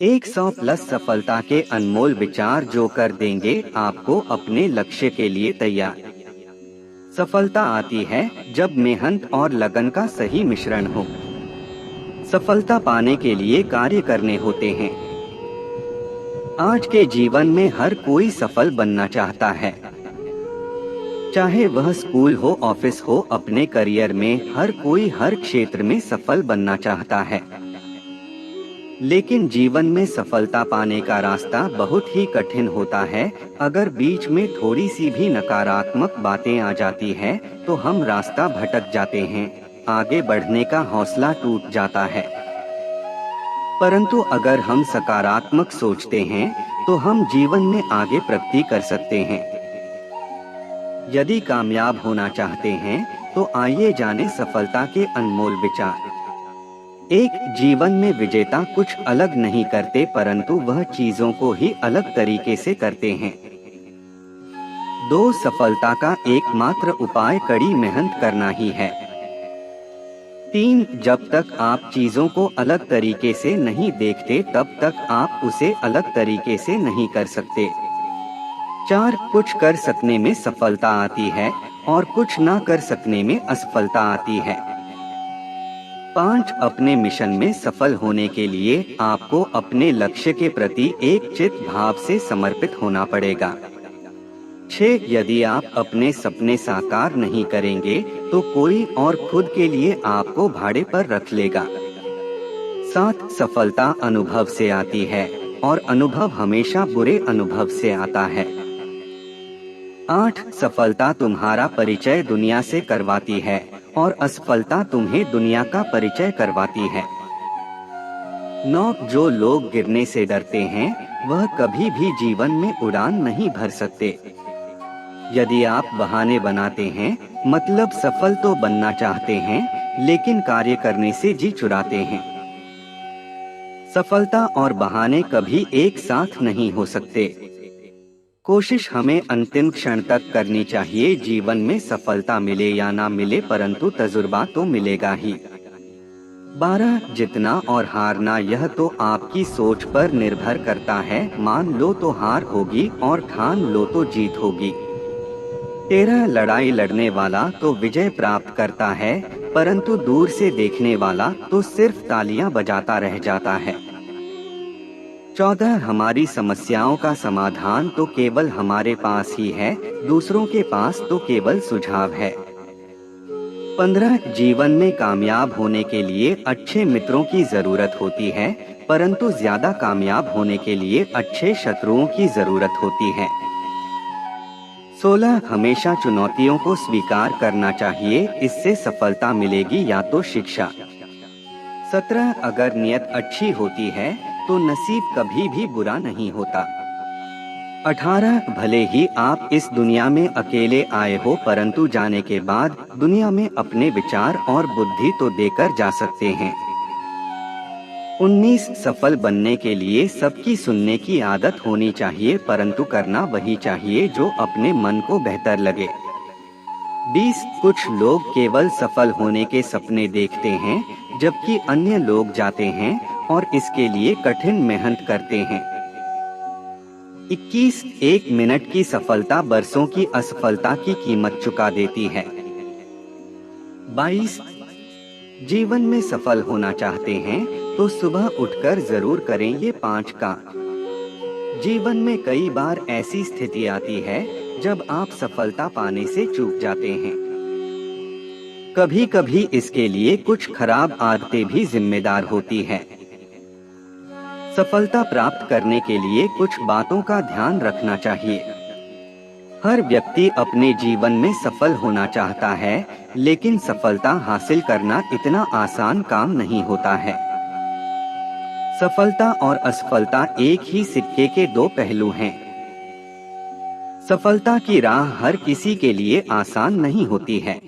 100+ सफलता के अनमोल विचार जो कर देंगे आपको अपने लक्ष्य के लिए तैयार। सफलता आती है जब मेहनत और लगन का सही मिश्रण हो। सफलता पाने के लिए कार्य करने होते हैं। आज के जीवन में हर कोई सफल बनना चाहता है। चाहे वह स्कूल हो, ऑफिस हो, अपने करियर में हर कोई हर क्षेत्र में सफल बनना चाहता है। लेकिन जीवन में सफलता पाने का रास्ता बहुत ही कठिन होता है। अगर बीच में थोड़ी सी भी नकारात्मक बातें आ जाती है तो हम रास्ता भटक जाते हैं, आगे बढ़ने का हौसला टूट जाता है। परंतु अगर हम सकारात्मक सोचते हैं तो हम जीवन में आगे प्रगति कर सकते हैं। यदि कामयाब होना चाहते हैं तो आइए जाने सफलता के अनमोल विचार। एक जीवन में विजेता कुछ अलग नहीं करते, परंतु वह चीजों को ही अलग तरीके से करते हैं। दो सफलता का एकमात्र उपाय कड़ी मेहनत करना ही है। तीन जब तक आप चीजों को अलग तरीके से नहीं देखते तब तक आप उसे अलग तरीके से नहीं कर सकते। चार कुछ कर सकने में सफलता आती है और कुछ ना कर सकने में असफलता आती है। 5 अपने मिशन में सफल होने के लिए आपको अपने लक्ष्य के प्रति एक चित्त भाव से समर्पित होना पड़ेगा। 6 यदि आप अपने सपने साकार नहीं करेंगे तो कोई और खुद के लिए आपको भाड़े पर रख लेगा। 7 सफलता अनुभव से आती है और अनुभव हमेशा बुरे अनुभव से आता है। 8 सफलता तुम्हारा परिचय दुनिया से करवाती है और असफलता तुम्हें दुनिया का परिचय करवाती है। 9 जो लोग गिरने से डरते हैं वह कभी भी जीवन में उड़ान नहीं भर सकते। यदि आप बहाने बनाते हैं मतलब सफल तो बनना चाहते हैं लेकिन कार्य करने से जी चुराते हैं। सफलता और बहाने कभी एक साथ नहीं हो सकते। कोशिश हमें अंतिम क्षण तक करनी चाहिए। जीवन में सफलता मिले या ना मिले परंतु तजुर्बा तो मिलेगा ही। 12 जीतना और हारना यह तो आपकी सोच पर निर्भर करता है। मान लो तो हार होगी और ठान लो तो जीत होगी। 13 लड़ाई लड़ने वाला तो विजय प्राप्त करता है परंतु दूर से देखने वाला तो सिर्फ तालियां बजाता रह जाता है। 14 हमारी समस्याओं का समाधान तो केवल हमारे पास ही है, दूसरों के पास तो केवल सुझाव है। 15 जीवन में कामयाब होने के लिए अच्छे मित्रों की जरूरत होती है परंतु ज्यादा कामयाब होने के लिए अच्छे शत्रुओं की जरूरत होती है। 16 हमेशा चुनौतियों को स्वीकार करना चाहिए, इससे सफलता मिलेगी या तो शिक्षा। 17 अगर नियत अच्छी होती है तो नसीब कभी भी बुरा नहीं होता। 18 भले ही आप इस दुनिया में अकेले आए हो परंतु जाने के बाद दुनिया में अपने विचार और बुद्धि तो देकर जा सकते हैं। 19 सफल बनने के लिए सबकी सुनने की आदत होनी चाहिए परंतु करना वही चाहिए जो अपने मन को बेहतर लगे। 20 कुछ लोग केवल सफल होने के सपने देखते हैं जबकि अन्य लोग जाते हैं और इसके लिए कठिन मेहनत करते हैं। 21 एक मिनट की सफलता बरसों की असफलता की कीमत चुका देती है। 22 जीवन में सफल होना चाहते हैं तो सुबह उठकर जरूर करें ये 5 काम। जीवन में कई बार ऐसी स्थिति आती है जब आप सफलता पाने से चूक जाते हैं। कभी कभी इसके लिए कुछ खराब आदतें भी जिम्मेदार होती है। सफलता प्राप्त करने के लिए कुछ बातों का ध्यान रखना चाहिए। हर व्यक्ति अपने जीवन में सफल होना चाहता है लेकिन सफलता हासिल करना इतना आसान काम नहीं होता है। सफलता और असफलता एक ही सिक्के के दो पहलू हैं। सफलता की राह हर किसी के लिए आसान नहीं होती है।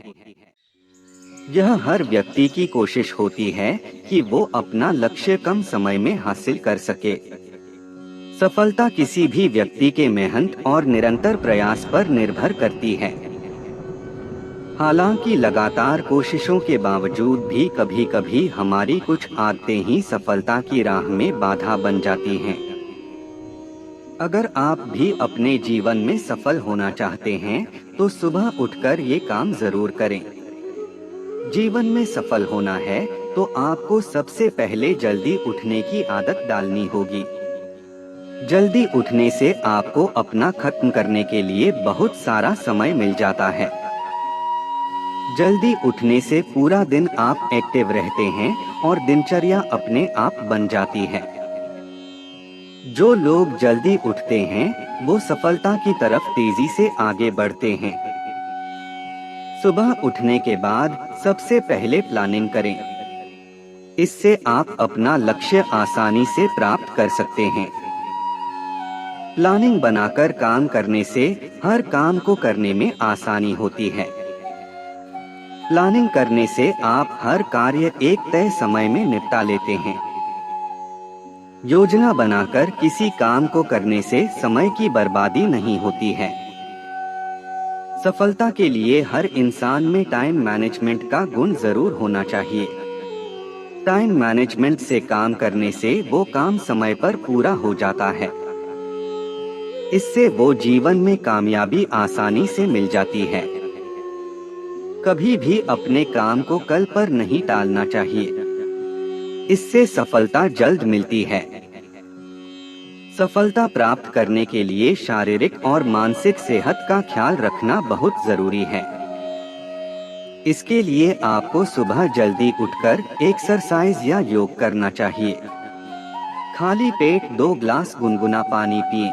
यह हर व्यक्ति की कोशिश होती है कि वो अपना लक्ष्य कम समय में हासिल कर सके। सफलता किसी भी व्यक्ति के मेहनत और निरंतर प्रयास पर निर्भर करती है। हालांकि लगातार कोशिशों के बावजूद भी कभी कभी हमारी कुछ आदतें ही सफलता की राह में बाधा बन जाती हैं। अगर आप भी अपने जीवन में सफल होना चाहते हैं, तो सुबह उठकर ये काम जरूर करें। जीवन में सफल होना है, तो आपको सबसे पहले जल्दी उठने की आदत डालनी होगी। जल्दी उठने से आपको अपना खत्म करने के लिए बहुत सारा समय मिल जाता है। जल्दी उठने से पूरा दिन आप एक्टिव रहते हैं और दिनचर्या अपने आप बन जाती है। जो लोग जल्दी उठते हैं, वो सफलता की तरफ तेजी से आगे बढ़ते हैं। सुबह उठने के बाद सबसे पहले प्लानिंग करें। इससे आप अपना लक्ष्य आसानी से प्राप्त कर सकते हैं। प्लानिंग बनाकर काम करने से हर काम को करने में आसानी होती है। प्लानिंग करने से आप हर कार्य एक तय समय में निपटा लेते हैं। योजना बनाकर किसी काम को करने से समय की बर्बादी नहीं होती है। सफलता के लिए हर इंसान में टाइम मैनेजमेंट का गुण जरूर होना चाहिए। टाइम मैनेजमेंट से काम करने से वो काम समय पर पूरा हो जाता है। इससे वो जीवन में कामयाबी आसानी से मिल जाती है। कभी भी अपने काम को कल पर नहीं टालना चाहिए। इससे सफलता जल्द मिलती है। सफलता प्राप्त करने के लिए शारीरिक और मानसिक सेहत का ख्याल रखना बहुत जरूरी है। इसके लिए आपको सुबह जल्दी उठकर एक्सरसाइज या योग करना चाहिए। खाली पेट 2 ग्लास गुनगुना पानी पिएं।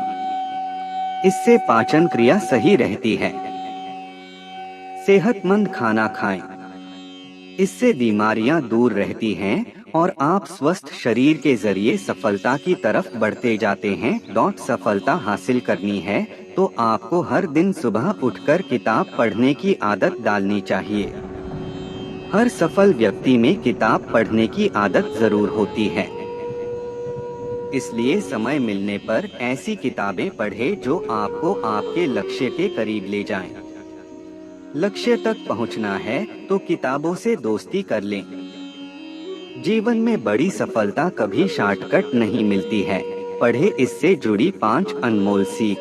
इससे पाचन क्रिया सही रहती है। सेहतमंद खाना खाएं। इससे बीमारियां दूर रहती हैं और आप स्वस्थ शरीर के जरिए सफलता की तरफ बढ़ते जाते हैं। सफलता हासिल करनी है तो आपको हर दिन सुबह उठकर किताब पढ़ने की आदत डालनी चाहिए। हर सफल व्यक्ति में किताब पढ़ने की आदत जरूर होती है। इसलिए समय मिलने पर ऐसी किताबें पढ़ें जो आपको आपके लक्ष्य के करीब ले जाएं। लक्ष्य तक पहुंचना है तो किताबों से दोस्ती कर लें। जीवन में बड़ी सफलता कभी शॉर्टकट नहीं मिलती है। पढ़े इससे जुड़ी 5 अनमोल सीख।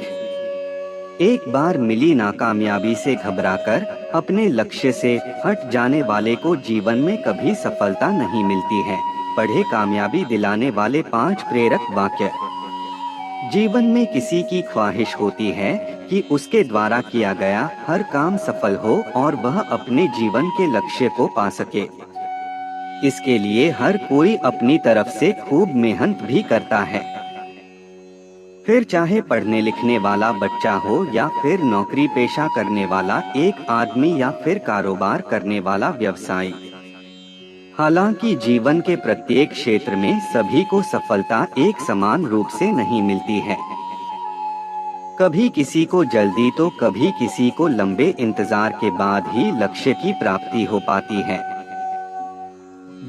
एक बार मिली नाकामयाबी से घबराकर अपने लक्ष्य से हट जाने वाले को जीवन में कभी सफलता नहीं मिलती है। पढ़े कामयाबी दिलाने वाले 5 प्रेरक वाक्य। जीवन में किसी की ख्वाहिश होती है कि उसके द्वारा किया गया हर काम सफल हो और वह अपने जीवन के लक्ष्य को पा सके। इसके लिए हर कोई अपनी तरफ से खूब मेहनत भी करता है। फिर चाहे पढ़ने लिखने वाला बच्चा हो या फिर नौकरी पेशा करने वाला एक आदमी या फिर कारोबार करने वाला व्यवसायी। हालांकि जीवन के प्रत्येक क्षेत्र में सभी को सफलता एक समान रूप से नहीं मिलती है। कभी किसी को जल्दी तो कभी किसी को लंबे इंतजार के बाद ही लक्ष्य की प्राप्ति हो पाती है।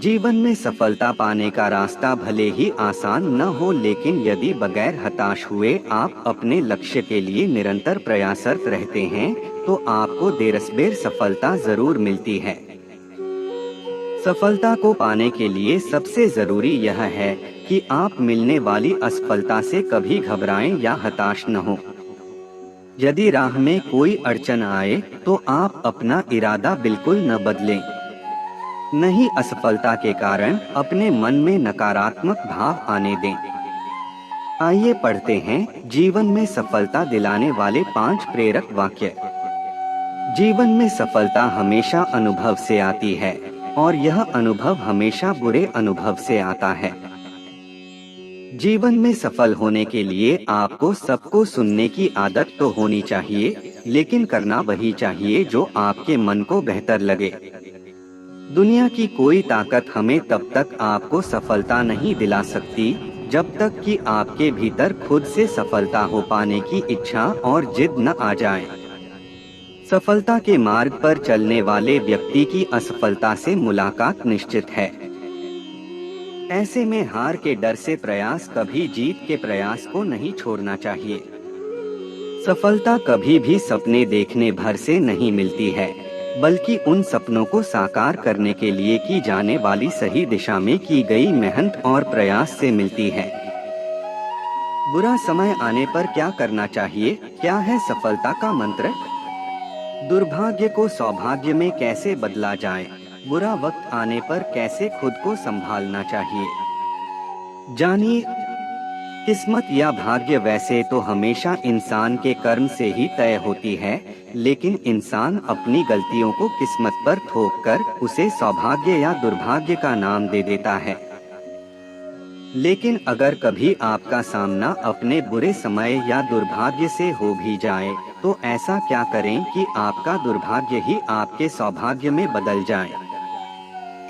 जीवन में सफलता पाने का रास्ता भले ही आसान न हो, लेकिन यदि बगैर हताश हुए आप अपने लक्ष्य के लिए निरंतर प्रयासरत रहते हैं तो आपको देर-सवेर सफलता जरूर मिलती है। सफलता को पाने के लिए सबसे जरूरी यह है कि आप मिलने वाली असफलता से कभी घबराएं या हताश न हो। यदि राह में कोई अड़चन आए तो आप अपना इरादा बिल्कुल न बदलें। नहीं असफलता के कारण अपने मन में नकारात्मक भाव आने दें। आइए पढ़ते हैं जीवन में सफलता दिलाने वाले 5 प्रेरक वाक्य। जीवन में सफलता हमेशा अनुभव से आती है और यह अनुभव हमेशा बुरे अनुभव से आता है। जीवन में सफल होने के लिए आपको सबको सुनने की आदत तो होनी चाहिए, लेकिन करना वही चाहिए जो आपके मन को बेहतर लगे। दुनिया की कोई ताकत हमें तब तक आपको सफलता नहीं दिला सकती जब तक कि आपके भीतर खुद से सफलता हो पाने की इच्छा और जिद न आ जाए। सफलता के मार्ग पर चलने वाले व्यक्ति की असफलता से मुलाकात निश्चित है। ऐसे में हार के डर से प्रयास कभी जीत के प्रयास को नहीं छोड़ना चाहिए। सफलता कभी भी सपने देखने भर से नहीं मिलती है। बल्कि उन सपनों को साकार करने के लिए की जाने वाली सही दिशा में की गई मेहनत और प्रयास से मिलती है। बुरा समय आने पर क्या करना चाहिए? क्या है सफलता का मंत्र? दुर्भाग्य को सौभाग्य में कैसे बदला जाए? बुरा वक्त आने पर कैसे खुद को संभालना चाहिए? जानिए, किस्मत या भाग्य वैसे तो हमेशा इंसान के कर्म से ही तय होती है, लेकिन इंसान अपनी गलतियों को किस्मत पर थोपकर उसे सौभाग्य या दुर्भाग्य का नाम दे देता है। लेकिन अगर कभी आपका सामना अपने बुरे समय या दुर्भाग्य से हो भी जाए, तो ऐसा क्या करें कि आपका दुर्भाग्य ही आपके सौभाग्य में बदल जाए?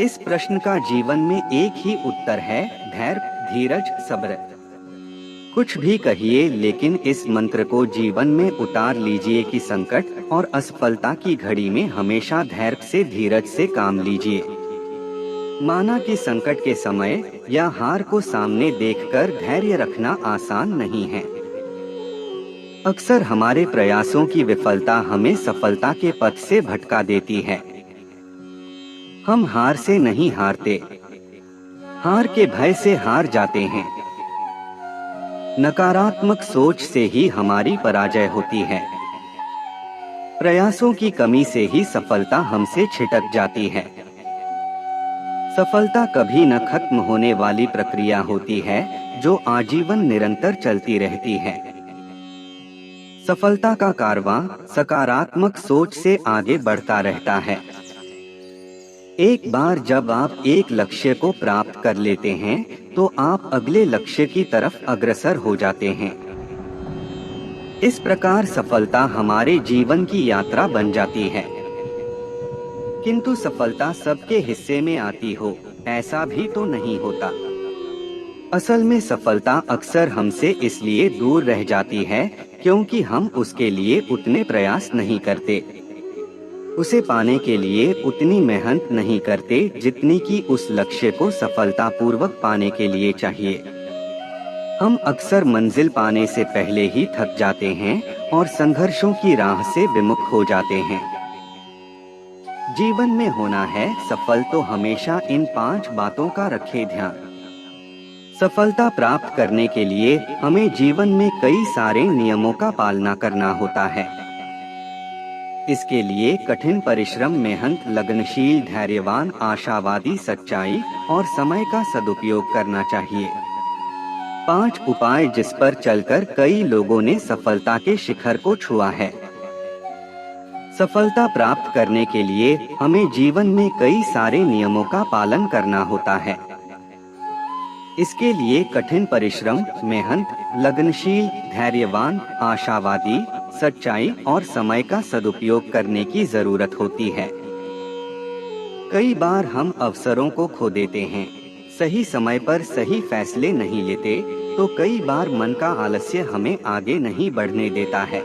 इस प्रश्न का जीवन में एक ही उत्तर है: धैर्य, धीरज, सब्र। कुछ भी कहिए, लेकिन इस मंत्र को जीवन में उतार लीजिए कि संकट और असफलता की घड़ी में हमेशा धैर्य से, धीरज से काम लीजिए। माना कि संकट के समय या हार को सामने देखकर धैर्य रखना आसान नहीं है। अक्सर हमारे प्रयासों की विफलता हमें सफलता के पथ से भटका देती है। हम हार से नहीं हारते, हार के भय से हार जाते हैं। नकारात्मक सोच से ही हमारी पराजय होती है। प्रयासों की कमी से ही सफलता हमसे छिटक जाती है। सफलता कभी न खत्म होने वाली प्रक्रिया होती है, जो आजीवन निरंतर चलती रहती है। सफलता का कारवां सकारात्मक सोच से आगे बढ़ता रहता है। एक बार जब आप एक लक्ष्य को प्राप्त कर लेते हैं, तो आप अगले लक्ष्य की तरफ अग्रसर हो जाते हैं। इस प्रकार सफलता हमारे जीवन की यात्रा बन जाती है। किंतु सफलता सबके हिस्से में आती हो, ऐसा भी तो नहीं होता। असल में सफलता अक्सर हमसे इसलिए दूर रह जाती है क्योंकि हम उसके लिए उतने प्रयास नहीं करते। उसे पाने के लिए उतनी मेहनत नहीं करते जितनी कि उस लक्ष्य को सफलतापूर्वक पाने के लिए चाहिए। हम अक्सर मंजिल पाने से पहले ही थक जाते हैं और संघर्षों की राह से विमुख हो जाते हैं। जीवन में होना है सफल तो हमेशा इन 5 बातों का रखें ध्यान। सफलता प्राप्त करने के लिए हमें जीवन में कई सारे नियमों का पालना करना होता है। इसके लिए कठिन परिश्रम, मेहनत, लगनशील, धैर्यवान, आशावादी, सच्चाई और समय का सदुपयोग करना चाहिए। 5 उपाय जिस पर चलकर कई लोगों ने सफलता के शिखर को छुआ है। सफलता प्राप्त करने के लिए हमें जीवन में कई सारे नियमों का पालन करना होता है। इसके लिए कठिन परिश्रम, मेहनत, लगनशील, धैर्यवान, आशावादी, सच्चाई और समय का सदुपयोग करने की जरूरत होती है। कई बार हम अवसरों को खो देते हैं, सही समय पर सही फैसले नहीं लेते, तो कई बार मन का आलस्य हमें आगे नहीं बढ़ने देता है।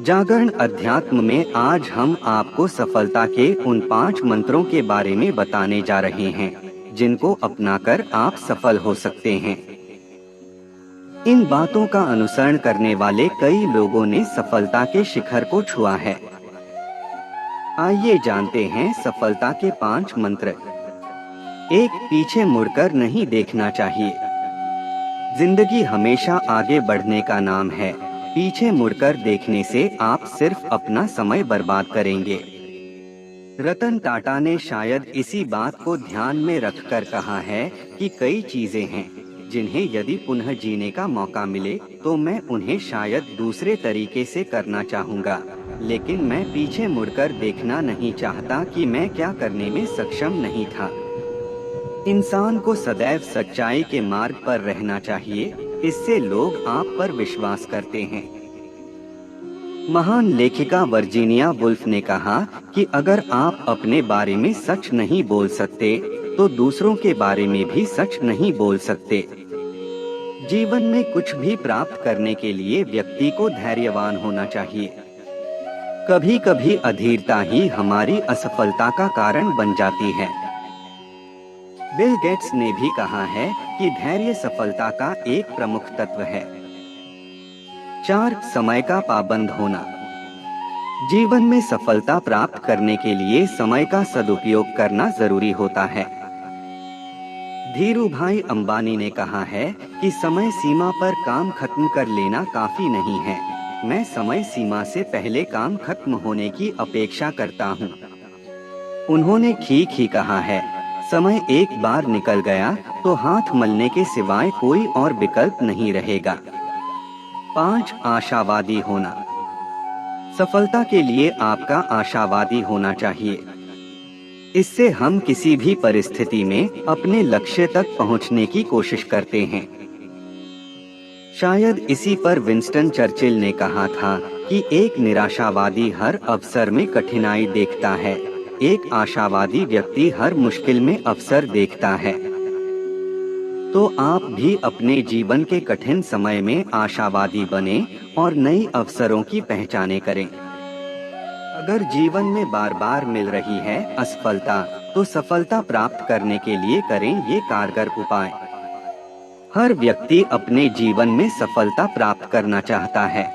जागरण अध्यात्म में आज हम आपको सफलता के उन 5 मंत्रों के बारे में बताने जा रहे हैं, जिनको अपनाकर आप सफल हो सकते हैं। इन बातों का अनुसरण करने वाले कई लोगों ने सफलता के शिखर को छुआ है। आइए जानते हैं सफलता के 5 मंत्र। 1. पीछे मुड़कर नहीं देखना चाहिए। जिंदगी हमेशा आगे बढ़ने का नाम है। पीछे मुड़कर देखने से आप सिर्फ अपना समय बर्बाद करेंगे। रतन टाटा ने शायद इसी बात को ध्यान में रखकर कहा है कि कई चीजें हैं जिन्हें यदि पुनः जीने का मौका मिले तो मैं उन्हें शायद दूसरे तरीके से करना चाहूँगा, लेकिन मैं पीछे मुड़कर देखना नहीं चाहता कि मैं क्या करने में सक्षम नहीं था। इंसान को सदैव सच्चाई के मार्ग पर रहना चाहिए, इससे लोग आप पर विश्वास करते हैं। महान लेखिका वर्जीनिया वुल्फ ने कहा कि अगर आप अपने बारे में सच नहीं बोल सकते, तो दूसरों के बारे में भी सच नहीं बोल सकते। जीवन में कुछ भी प्राप्त करने के लिए व्यक्ति को धैर्यवान होना चाहिए। कभी कभी अधीरता ही हमारी असफलता का कारण बन जाती है। बिल गेट्स ने भी कहा है कि धैर्य सफलता का एक प्रमुख तत्व है। 4. समय का पाबंद होना। जीवन में सफलता प्राप्त करने के लिए समय का सदुपयोग करना जरूरी होता है। धीरूभाई अंबानी ने कहा है कि समय सीमा पर काम खत्म कर लेना काफी नहीं है, मैं समय सीमा से पहले काम खत्म होने की अपेक्षा करता हूँ। उन्होंने ठीक ही कहा है, समय एक बार निकल गया तो हाथ मलने के सिवाय कोई और विकल्प नहीं रहेगा। 5. आशावादी होना। सफलता के लिए आपका आशावादी होना चाहिए। इससे हम किसी भी परिस्थिति में अपने लक्ष्य तक पहुंचने की कोशिश करते हैं। शायद इसी पर विंस्टन चर्चिल ने कहा था कि एक निराशावादी हर अवसर में कठिनाई देखता है, एक आशावादी व्यक्ति हर मुश्किल में अवसर देखता है। तो आप भी अपने जीवन के कठिन समय में आशावादी बने और नई अवसरों की पहचाने करें। अगर जीवन में बार बार मिल रही है असफलता, तो सफलता प्राप्त करने के लिए करें ये कारगर उपाय। हर व्यक्ति अपने जीवन में सफलता प्राप्त करना चाहता है।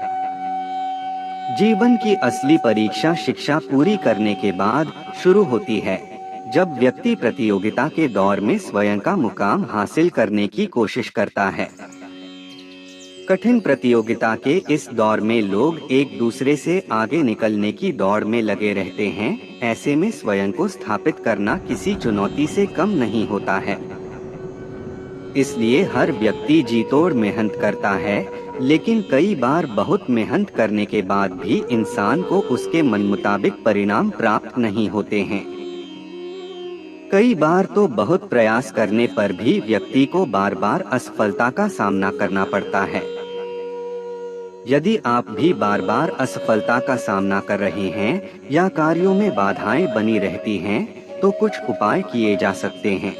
जीवन की असली परीक्षा शिक्षा पूरी करने के बाद शुरू होती है, जब व्यक्ति प्रतियोगिता के दौर में स्वयं का मुकाम हासिल करने की कोशिश करता है। कठिन प्रतियोगिता के इस दौर में लोग एक दूसरे से आगे निकलने की दौड़ में लगे रहते हैं। ऐसे में स्वयं को स्थापित करना किसी चुनौती से कम नहीं होता है। इसलिए हर व्यक्ति जी तोड़ मेहनत करता है, लेकिन कई बार बहुत मेहनत करने के बाद भी इंसान को उसके मन मुताबिक परिणाम प्राप्त नहीं होते हैं। कई बार तो बहुत प्रयास करने पर भी व्यक्ति को बार बार असफलता का सामना करना पड़ता है। यदि आप भी बार बार असफलता का सामना कर रहे हैं या कार्यों में बाधाएं बनी रहती हैं, तो कुछ उपाय किए जा सकते हैं।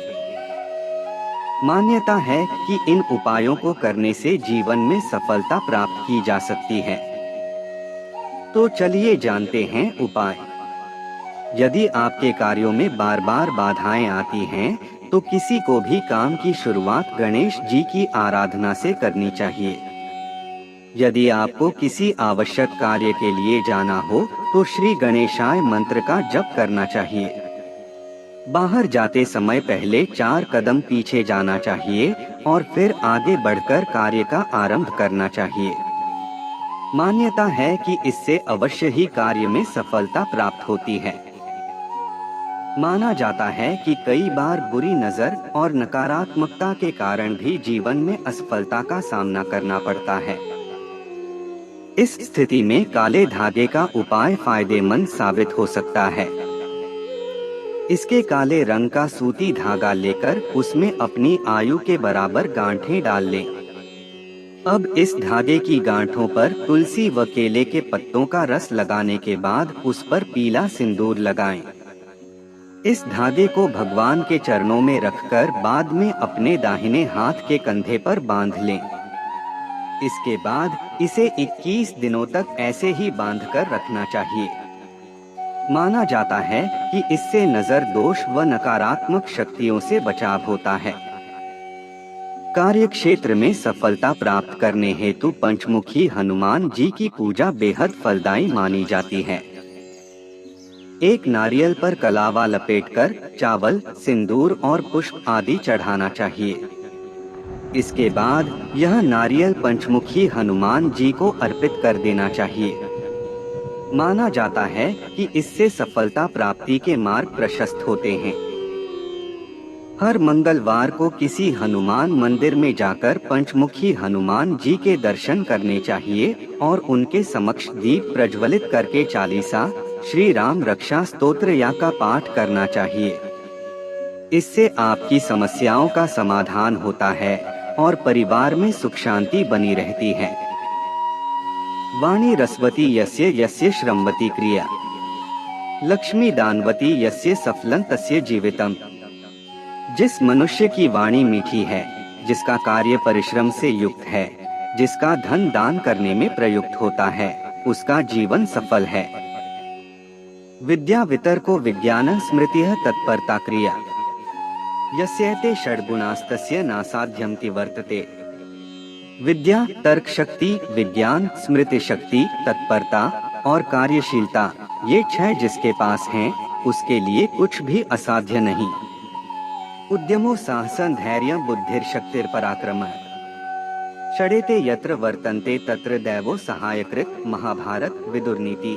मान्यता है कि इन उपायों को करने से जीवन में सफलता प्राप्त की जा सकती है। तो चलिए जानते हैं उपाय। यदि आपके कार्यों में बार बार बाधाएं आती हैं, तो किसी को भी काम की शुरुआत गणेश जी की आराधना से करनी चाहिए। यदि आपको किसी आवश्यक कार्य के लिए जाना हो, तो श्री गणेशाय मंत्र का जप करना चाहिए। बाहर जाते समय पहले 4 कदम पीछे जाना चाहिए और फिर आगे बढ़कर कार्य का आरंभ करना चाहिए। मान्यता है कि इससे अवश्य ही कार्य में सफलता प्राप्त होती है। माना जाता है कि कई बार बुरी नजर और नकारात्मकता के कारण भी जीवन में असफलता का सामना करना पड़ता है। इस स्थिति में काले धागे का उपाय फायदेमंद साबित हो सकता है। इसके काले रंग का सूती धागा लेकर उसमें अपनी आयु के बराबर गांठें डाल लें। अब इस धागे की गांठों पर तुलसी व केले के पत्तों का रस लगाने के बाद उस पर पीला सिंदूर लगाएं। इस धागे को भगवान के चरणों में रखकर बाद में अपने दाहिने हाथ के कंधे पर बांध लें। इसके बाद इसे 21 दिनों तक ऐसे ही बांधकर रखना चाहिए। माना जाता है कि इससे नजर दोष व नकारात्मक शक्तियों से बचाव होता है। कार्य क्षेत्र में सफलता प्राप्त करने हेतु पंचमुखी हनुमान जी की पूजा बेहद फलदायी मानी जाती है। एक नारियल पर कलावा लपेटकर चावल, सिंदूर और पुष्प आदि चढ़ाना चाहिए। इसके बाद यह नारियल पंचमुखी हनुमान जी को अर्पित कर देना चाहिए। माना जाता है कि इससे सफलता प्राप्ति के मार्ग प्रशस्त होते हैं। हर मंगलवार को किसी हनुमान मंदिर में जाकर पंचमुखी हनुमान जी के दर्शन करने चाहिए और उनके समक्ष दीप प्रज्वलित करके चालीसा, श्री राम रक्षा स्तोत्र या का पाठ करना चाहिए। इससे आपकी समस्याओं का समाधान होता है और परिवार में सुख शांति बनी रहती है। वाणी रसवती यस्य यस्य श्रमवती क्रिया, लक्ष्मी दानवती यस्य सफलं तस्य जीवितम। जिस मनुष्य की वाणी मीठी है, जिसका कार्य परिश्रम से युक्त है, जिसका धन दान करने में प्रयुक्त होता है, उसका जीवन सफल है। विद्या वितर्को विज्ञान स्मृतिः तत्परता क्रिया, यस्यैते षड्गुणास्तस्य नासाध्यमिति वर्तते। विद्या, तर्क शक्ति, विज्ञान, स्मृति शक्ति, तत्परता, और कार्यशीलता, ये 6 जिसके पास हैं, उसके लिए कुछ भी असाध्य नहीं। उद्यमो साहसं धैर्यं बुद्धिर्शक्तिर् पराक्रमः। षडेते यत्र वर्तन्ते तत्र दैवो सहायकृत्। महाभारत विदुर नीति।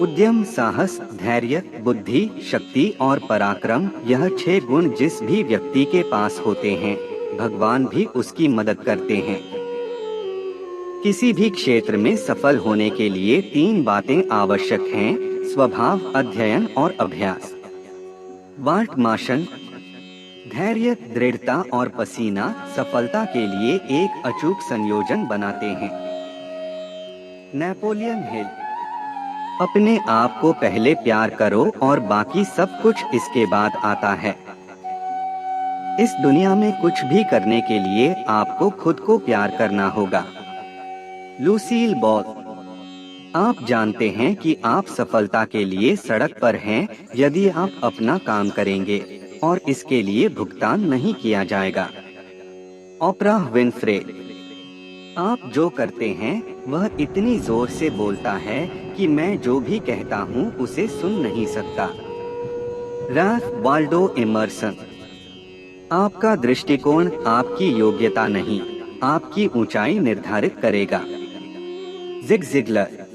उद्यम, साहस, धैर्य, बुद्धि, शक्ति और पराक्रम, यह 6 गुण जिस भी व्यक्ति के पास होते हैं, भगवान भी उसकी मदद करते हैं। किसी भी क्षेत्र में सफल होने के लिए 3 बातें आवश्यक हैं: स्वभाव, अध्ययन और अभ्यास। वाट माशन, धैर्य, दृढ़ता और पसीना सफलता के लिए एक अचूक संयोजन बनाते हैं। Napoleon Hill. अपने आप को पहले प्यार करो और बाकी सब कुछ इसके बाद आता है। इस दुनिया में कुछ भी करने के लिए आपको खुद को प्यार करना होगा। लूसील बॉल। आप जानते हैं कि आप सफलता के लिए सड़क पर हैं यदि आप अपना काम करेंगे और इसके लिए भुगतान नहीं किया जाएगा। Oprah Winfrey. आप जो करते हैं वह इतनी जोर से बोलता है कि मैं जो भी कहता हूँ उसे सुन नहीं सकता। Ralph Waldo Emerson. आपका दृष्टिकोण आपकी योग्यता नहीं, आपकी ऊंचाई निर्धारित करेगा। Zig Ziglar.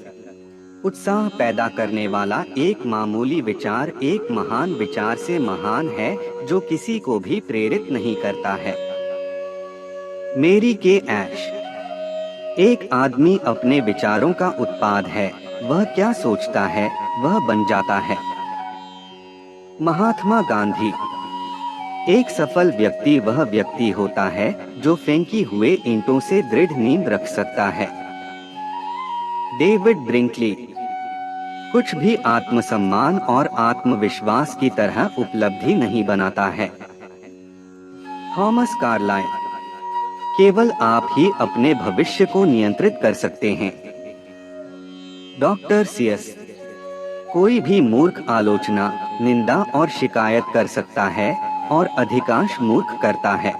उत्साह पैदा करने वाला एक मामूली विचार एक महान विचार से महान है जो किसी को भी प्रेरित नहीं करता है। मेरी के ऐश। एक आदमी अपने विचारों का उत्पाद है, वह क्या सोचता है वह बन जाता है। महात्मा गांधी। एक सफल व्यक्ति वह व्यक्ति होता है जो फेंकी हुए ईंटों से दृढ़ नींव रख सकता है। डेविड ब्रिंकली। कुछ भी आत्मसम्मान और आत्मविश्वास की तरह उपलब्धि नहीं बनाता है। Thomas Carlyle. केवल आप ही अपने भविष्य को नियंत्रित कर सकते हैं। Doctor CS. कोई भी मूर्ख आलोचना, निंदा और शिकायत कर सकता है और अधिकांश मूर्ख करता है।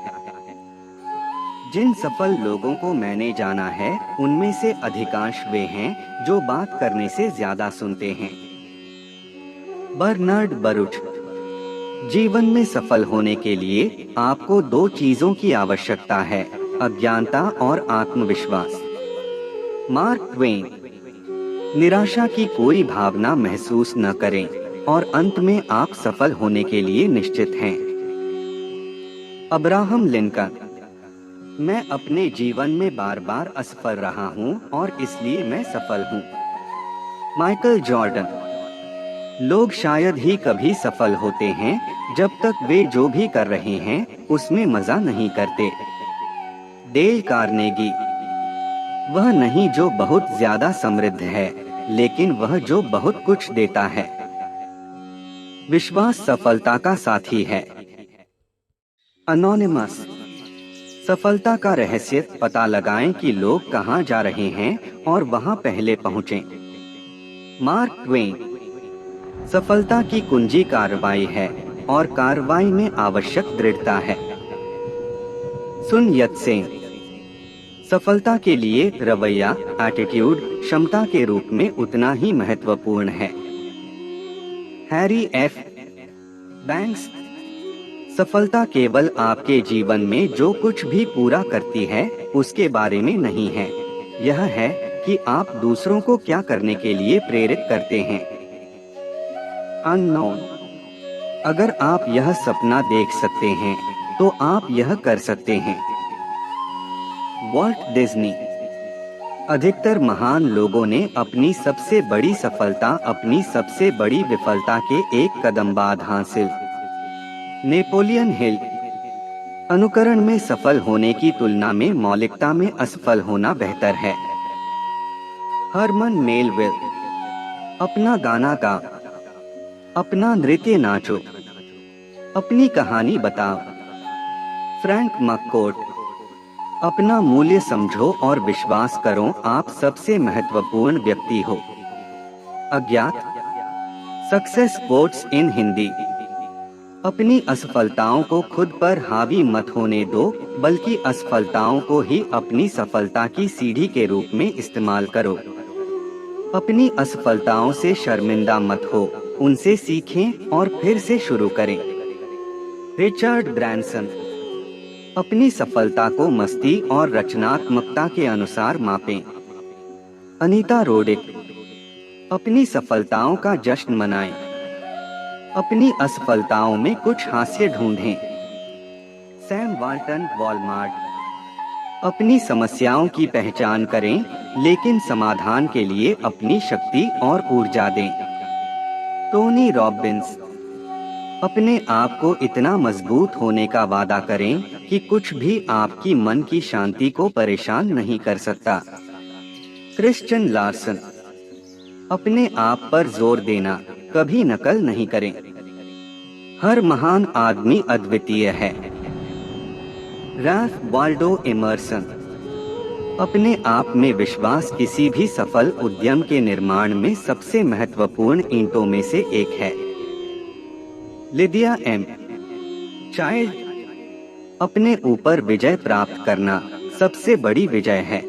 जिन सफल लोगों को मैंने जाना है उनमें से अधिकांश वे हैं जो बात करने से ज्यादा सुनते हैं। बर्नार्ड बरूच। जीवन में सफल होने के लिए आपको 2 चीजों की आवश्यकता है: अज्ञानता और आत्मविश्वास। Mark Twain. निराशा की कोई भावना महसूस न करें और अंत में आप सफल होने के लिए निश्चित हैं। Abraham Lincoln. मैं अपने जीवन में बार बार असफल रहा हूँ और इसलिए मैं सफल हूँ। Michael Jordan. लोग शायद ही कभी सफल होते हैं जब तक वे जो भी कर रहे हैं उसमें मजा नहीं करते। Dale Carnegie. वह नहीं जो बहुत ज्यादा समृद्ध है, लेकिन वह जो बहुत कुछ देता है। विश्वास सफलता का साथी है। अनोनिमस। सफलता का रहस्य पता लगाएं कि लोग कहां जा रहे हैं और वहां पहले पहुंचें। Mark Twain. सफलता की कुंजी कार्रवाई है और कार्रवाई में आवश्यक दृढ़ता है। सुन यत्सेन। सफलता के लिए रवैया, एटीट्यूड, क्षमता के रूप में उतना ही महत्वपूर्ण है। Harry F banks. सफलता केवल आपके जीवन में जो कुछ भी पूरा करती है उसके बारे में नहीं है, यह है कि आप दूसरों को क्या करने के लिए प्रेरित करते हैं। अननोन। अगर आप यह सपना देख सकते हैं तो आप यह कर सकते हैं। Walt Disney. अधिकतर महान लोगों ने अपनी सबसे बड़ी सफलता अपनी सबसे बड़ी विफलता के एक कदम बाद हासिल। Napoleon Hill. अनुकरण में सफल होने की तुलना में मौलिकता में असफल होना बेहतर है। हरमन मेलविल। अपना गाना गाओ, अपना नृत्य नाचो, अपनी कहानी बताओ। फ्रैंक मक्कोर्ड। अपना मूल्य समझो और विश्वास करो आप सबसे महत्वपूर्ण व्यक्ति हो। अज्ञात। Success quotes in Hindi. अपनी असफलताओं को खुद पर हावी मत होने दो, बल्कि असफलताओं को ही अपनी सफलता की सीढ़ी के रूप में इस्तेमाल करो। अपनी असफलताओं से शर्मिंदा मत हो, उनसे सीखें और फिर से शुरू करें। Richard Branson. अपनी सफलता को मस्ती और रचनात्मकता के अनुसार मापें। अनीता रोडिक। अपनी सफलताओं का जश्न मनाएं, अपनी असफलताओं में कुछ हास्य ढूंढें। Sam Walton Walmart. अपनी समस्याओं की पहचान करें, लेकिन समाधान के लिए अपनी शक्ति और ऊर्जा दें। Tony Robbins. अपने आप को इतना मजबूत होने का वादा करें कि कुछ भी आपकी मन की शांति को परेशान नहीं कर सकता। Christian Larsen. अपने आप पर जोर देना, कभी नकल नहीं करें। हर महान आदमी अद्वितीय है। Ralph Waldo Emerson. अपने आप में विश्वास किसी भी सफल उद्यम के निर्माण में सबसे महत्वपूर्ण ईंटों में से एक है। Lydia M Child. अपने ऊपर विजय प्राप्त करना सबसे बड़ी विजय है।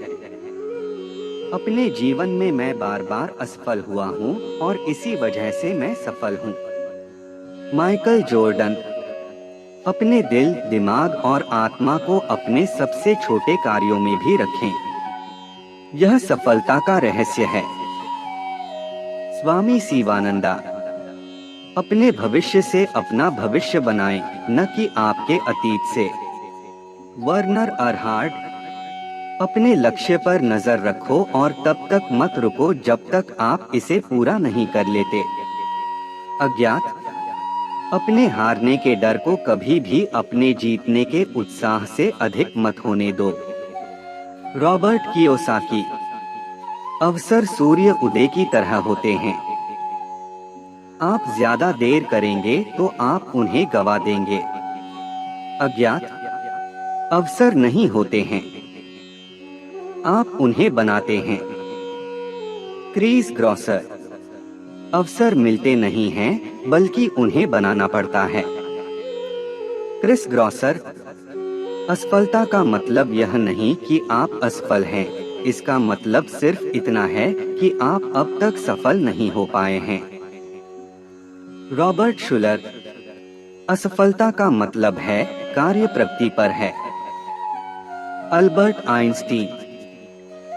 अपने जीवन में मैं बार बार असफल हुआ हूँ और इसी वजह से मैं सफल हूँ। Michael Jordan. अपने दिल, दिमाग और आत्मा को अपने सबसे छोटे कार्यों में भी रखें, यह सफलता का रहस्य है। स्वामी शिवानंदा। अपने भविष्य से अपना भविष्य बनाएं, न कि आपके अतीत से। वर्नर अरहार्ड। अपने लक्ष्य पर नजर रखो और तब तक मत रुको जब तक आप इसे पूरा नहीं कर लेते। अज्ञात। अपने हारने के डर को कभी भी अपने जीतने के उत्साह से अधिक मत होने दो। Robert Kiyosaki. अवसर सूर्य उदय की तरह होते हैं, आप ज्यादा देर करेंगे तो आप उन्हें गवा देंगे। अज्ञात। अवसर नहीं होते हैं, आप उन्हें बनाते हैं। Chris Grosser. अवसर मिलते नहीं हैं, बल्कि उन्हें बनाना पड़ता है। Chris Grosser. असफलता का मतलब यह नहीं कि आप असफल हैं, इसका मतलब सिर्फ इतना है कि आप अब तक सफल नहीं हो पाए हैं। Robert Schuler. असफलता का मतलब है कार्य प्रगति पर है। Albert Einstein.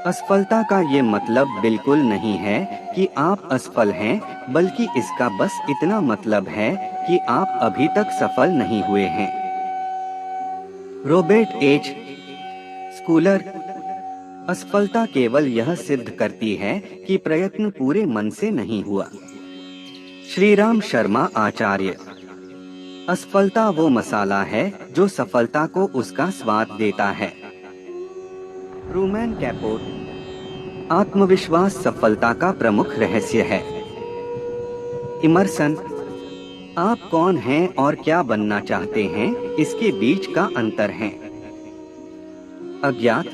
असफलता का ये मतलब बिल्कुल नहीं है कि आप असफल हैं, बल्कि इसका बस इतना मतलब है कि आप अभी तक सफल नहीं हुए हैं। Robert H Schuler. असफलता केवल यह सिद्ध करती है कि प्रयत्न पूरे मन से नहीं हुआ। श्रीराम शर्मा आचार्य। असफलता वो मसाला है जो सफलता को उसका स्वाद देता है। ट्रूमैन कैपोट। आत्मविश्वास सफलता का प्रमुख रहस्य है। इमर्सन। आप कौन हैं और क्या बनना चाहते हैं, इसके बीच का अंतर है। अज्ञात।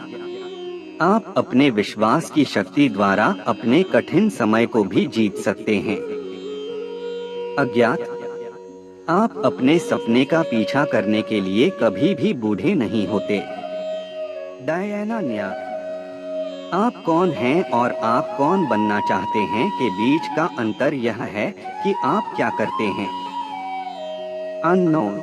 आप अपने विश्वास की शक्ति द्वारा अपने कठिन समय को भी जीत सकते हैं। अज्ञात। आप अपने सपने का पीछा करने के लिए कभी भी बूढ़े नहीं होते। डायना न्या। आप कौन हैं और आप कौन बनना चाहते हैं के बीच का अंतर यह है कि आप क्या करते हैं। अननोन।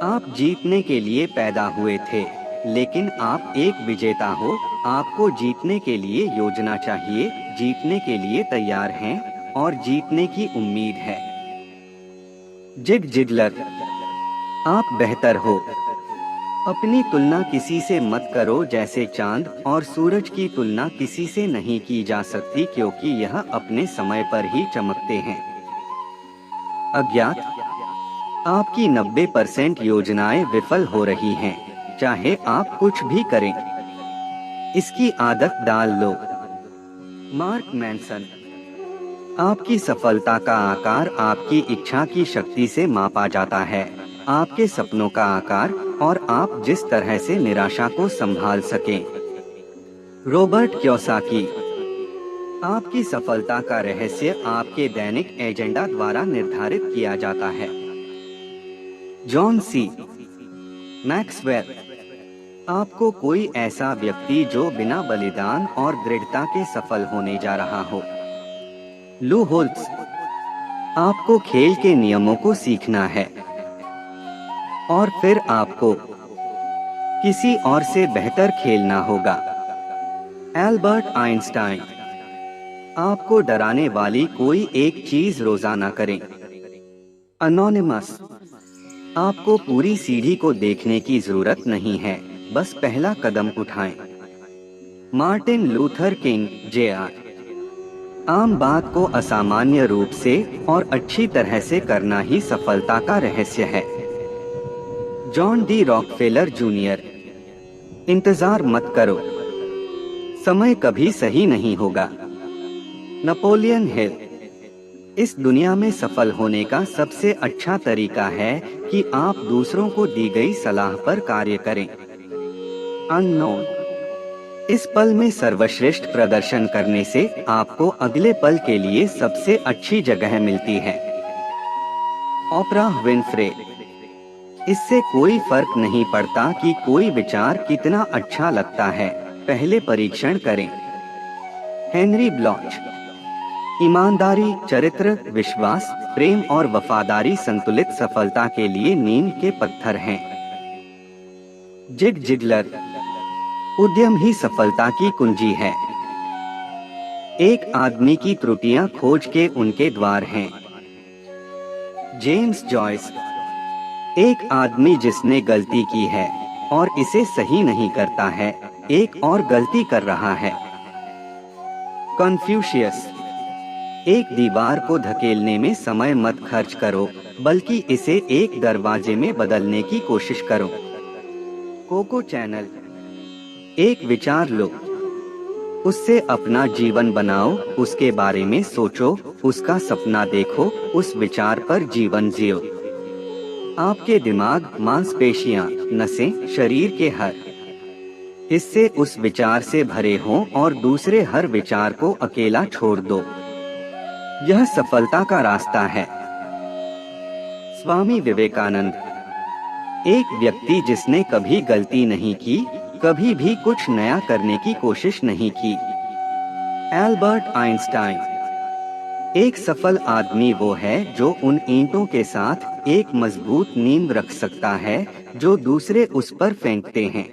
आप जीतने के लिए पैदा हुए थे, लेकिन आप एक विजेता हो। आपको जीतने के लिए योजना चाहिए, जीतने के लिए तैयार हैं और जीतने की उम्मीद है। Zig Ziglar. आप बेहतर हो। अपनी तुलना किसी से मत करो, जैसे चांद और सूरज की तुलना किसी से नहीं की जा सकती, क्योंकि यह अपने समय पर ही चमकते हैं। अज्ञात। आपकी 90% योजनाएं विफल हो रही हैं, चाहे आप कुछ भी करें। इसकी आदत डाल लो। Mark Manson. आपकी सफलता का आकार आपकी इच्छा की शक्ति से मापा जाता है, आपके सपनों का आकार और आप जिस तरह से निराशा को संभाल सकें। Robert Kiyosaki. आपकी सफलता का रहस्य आपके दैनिक एजेंडा द्वारा निर्धारित किया जाता है। John C Maxwell. आपको कोई ऐसा व्यक्ति जो बिना बलिदान और दृढ़ता के सफल होने जा रहा हो। लू होल्स, आपको खेल के नियमों को सीखना है और फिर आपको किसी और से बेहतर खेलना होगा। एल्बर्ट आइंस्टाइन, आपको डराने वाली कोई एक चीज रोजाना करें। अनोनिमस, आपको पूरी सीढ़ी को देखने की जरूरत नहीं है, बस पहला कदम उठाएं। Martin Luther king Jr. आम बात को असामान्य रूप से और अच्छी तरह से करना ही सफलता का रहस्य है। जॉन डी रॉकफेलर जूनियर, इंतजार मत करो, समय कभी सही नहीं होगा। नेपोलियन हिल, इस दुनिया में सफल होने का सबसे अच्छा तरीका है कि आप दूसरों को दी गई सलाह पर कार्य करें। अननोन, इस पल में सर्वश्रेष्ठ प्रदर्शन करने से आपको अगले पल के लिए सबसे अच्छी जगह मिलती है। ओप्राह विनफ्रे, इससे कोई फर्क नहीं पड़ता कि कोई विचार कितना अच्छा लगता है, पहले परीक्षण करें। हेनरी ब्लॉच, ईमानदारी, चरित्र, विश्वास, प्रेम और वफादारी संतुलित सफलता के लिए नींव के पत्थर हैं। जिग जिगलर, उद्यम ही सफलता की कुंजी है। एक आदमी की त्रुटियां खोज के उनके द्वार हैं। जेम्स जॉयस, एक आदमी जिसने गलती की है और इसे सही नहीं करता है, एक और गलती कर रहा है। कन्फ्यूशियस, एक दीवार को धकेलने में समय मत खर्च करो, बल्कि इसे एक दरवाजे में बदलने की कोशिश करो। कोको चैनल, एक विचार लो, उससे अपना जीवन बनाओ, उसके बारे में सोचो, उसका सपना देखो, उस विचार पर जीवन जियो। आपके दिमाग, मांसपेशियां, नसें, शरीर के हर हिस्से उस विचार से भरे हों और दूसरे हर विचार को अकेला छोड़ दो। यह सफलता का रास्ता है। स्वामी विवेकानंद, एक व्यक्ति जिसने कभी गलती नहीं की, कभी भी कुछ नया करने की कोशिश नहीं की। एल्बर्ट आइंस्टाइन, एक सफल आदमी वो है जो उन ईंटों के साथ एक मजबूत नींव रख सकता है जो दूसरे उस पर फेंकते हैं।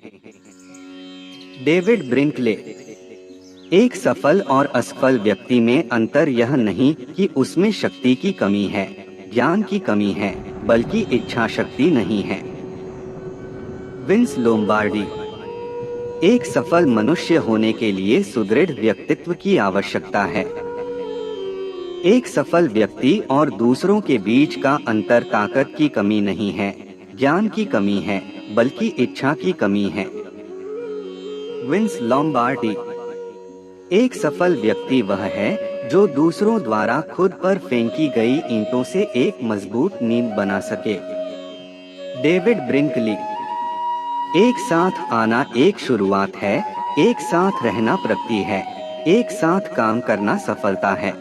डेविड ब्रिंकले, एक सफल और असफल व्यक्ति में अंतर यह नहीं कि उसमें शक्ति की कमी है, ज्ञान की कमी है, बल्कि इच्छा शक्ति नहीं है। विंस लोम्बार्डी, एक सफल मनुष्य होने के लिए सुदृढ़ व्यक्तित्व की आवश्यकता है। एक सफल व्यक्ति और दूसरों के बीच का अंतर ताकत की कमी नहीं है, ज्ञान की कमी है, बल्कि इच्छा की कमी है। विंस लोम्बार्डी, एक सफल व्यक्ति वह है जो दूसरों द्वारा खुद पर फेंकी गई ईंटों से एक मजबूत नींव बना सके। डेविड ब्रिंकली, एक साथ आना एक शुरुआत है, एक साथ रहना प्रगति है, एक साथ काम करना सफलता है।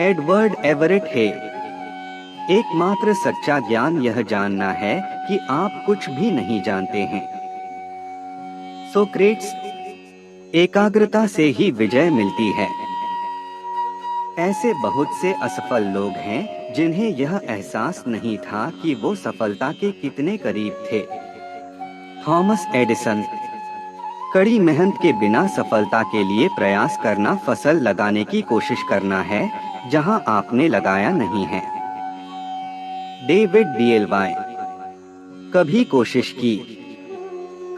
एडवर्ड एवरेट हे, एकमात्र सच्चा ज्ञान यह जानना है कि आप कुछ भी नहीं जानते हैं। सोक्रेट्स, एकाग्रता से ही विजय मिलती है। ऐसे बहुत से असफल लोग हैं जिन्हें यह एहसास नहीं था कि वो सफलता के कितने करीब थे। थॉमस एडिसन, कड़ी मेहनत के बिना सफलता के लिए प्रयास करना फसल लगाने की कोशिश करना है जहां आपने लगाया नहीं है। डेविड DLY, कभी कोशिश की,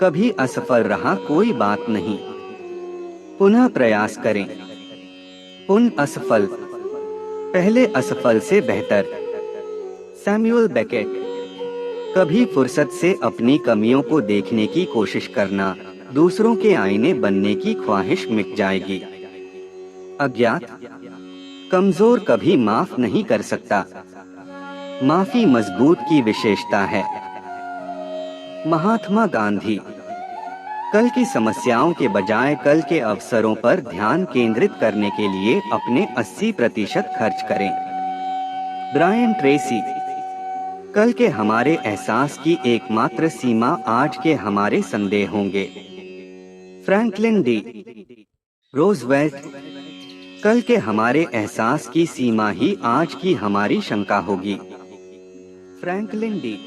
कभी असफल रहा, कोई बात नहीं, पुनः प्रयास करें। उन असफल, पहले असफल से बेहतर। सैमुअल बेकेट, कभी फुर्सत से अपनी कमियों को देखने की कोशिश करना, दूसरों के आईने बनने की ख्वाहिश मिट जाएगी। अज्ञात, कमजोर कभी माफ नहीं कर सकता, माफी मजबूत की विशेषता है। महात्मा गांधी, कल की समस्याओं के बजाय कल के अवसरों पर ध्यान केंद्रित करने के लिए अपने 80% खर्च करें। ब्रायन ट्रेसी, कल के हमारे एहसास की एकमात्र सीमा आज के हमारे संदेह होंगे। Franklin D Roosevelt. कल के हमारे एहसास की सीमा ही आज की हमारी शंका होगी। Franklin D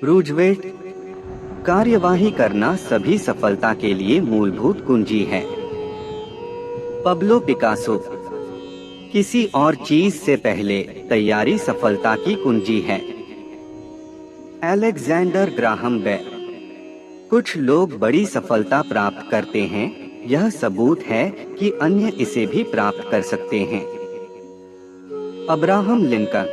Roosevelt. कार्यवाही करना सभी सफलता के लिए मूलभूत कुंजी है। Pablo Picasso. किसी और चीज से पहले तैयारी सफलता की कुंजी है। Alexander Graham Bell. कुछ लोग बड़ी सफलता प्राप्त करते हैं, यह सबूत है कि अन्य इसे भी प्राप्त कर सकते हैं। Abraham Lincoln.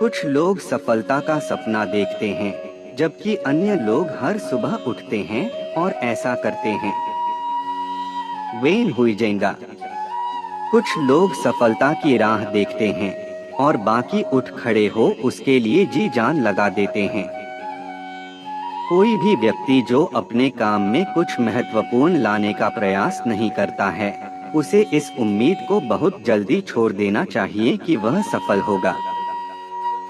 कुछ लोग सफलता का सपना देखते हैं, जबकि अन्य लोग हर सुबह उठते हैं और ऐसा करते हैं। वेन हुइजेंगा। कुछ लोग सफलता की राह देखते हैं और बाकी उठ खड़े हो उसके लिए जी जान लगा देते हैं। कोई भी व्यक्ति जो अपने काम में कुछ महत्वपूर्ण लाने का प्रयास नहीं करता है, उसे इस उम्मीद को बहुत जल्दी छोड़ देना चाहिए कि वह सफल होगा।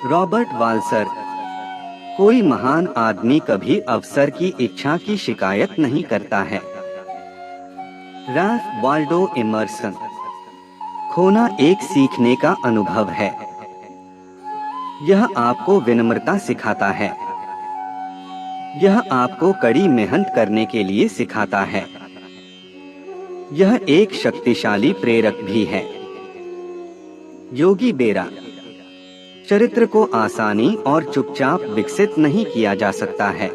रॉबर्ट वाल्सर। कोई महान आदमी कभी अवसर की इच्छा की शिकायत नहीं करता है। Ralph Waldo immersion. खोना एक सीखने का अनुभव है। यह आपको विनम्रता सिखाता है। यह आपको कड़ी मेहनत करने के लिए सिखाता है। यह एक शक्तिशाली प्रेरक भी है। योगी बेरा। चरित्र को आसानी और चुपचाप विकसित नहीं किया जा सकता है।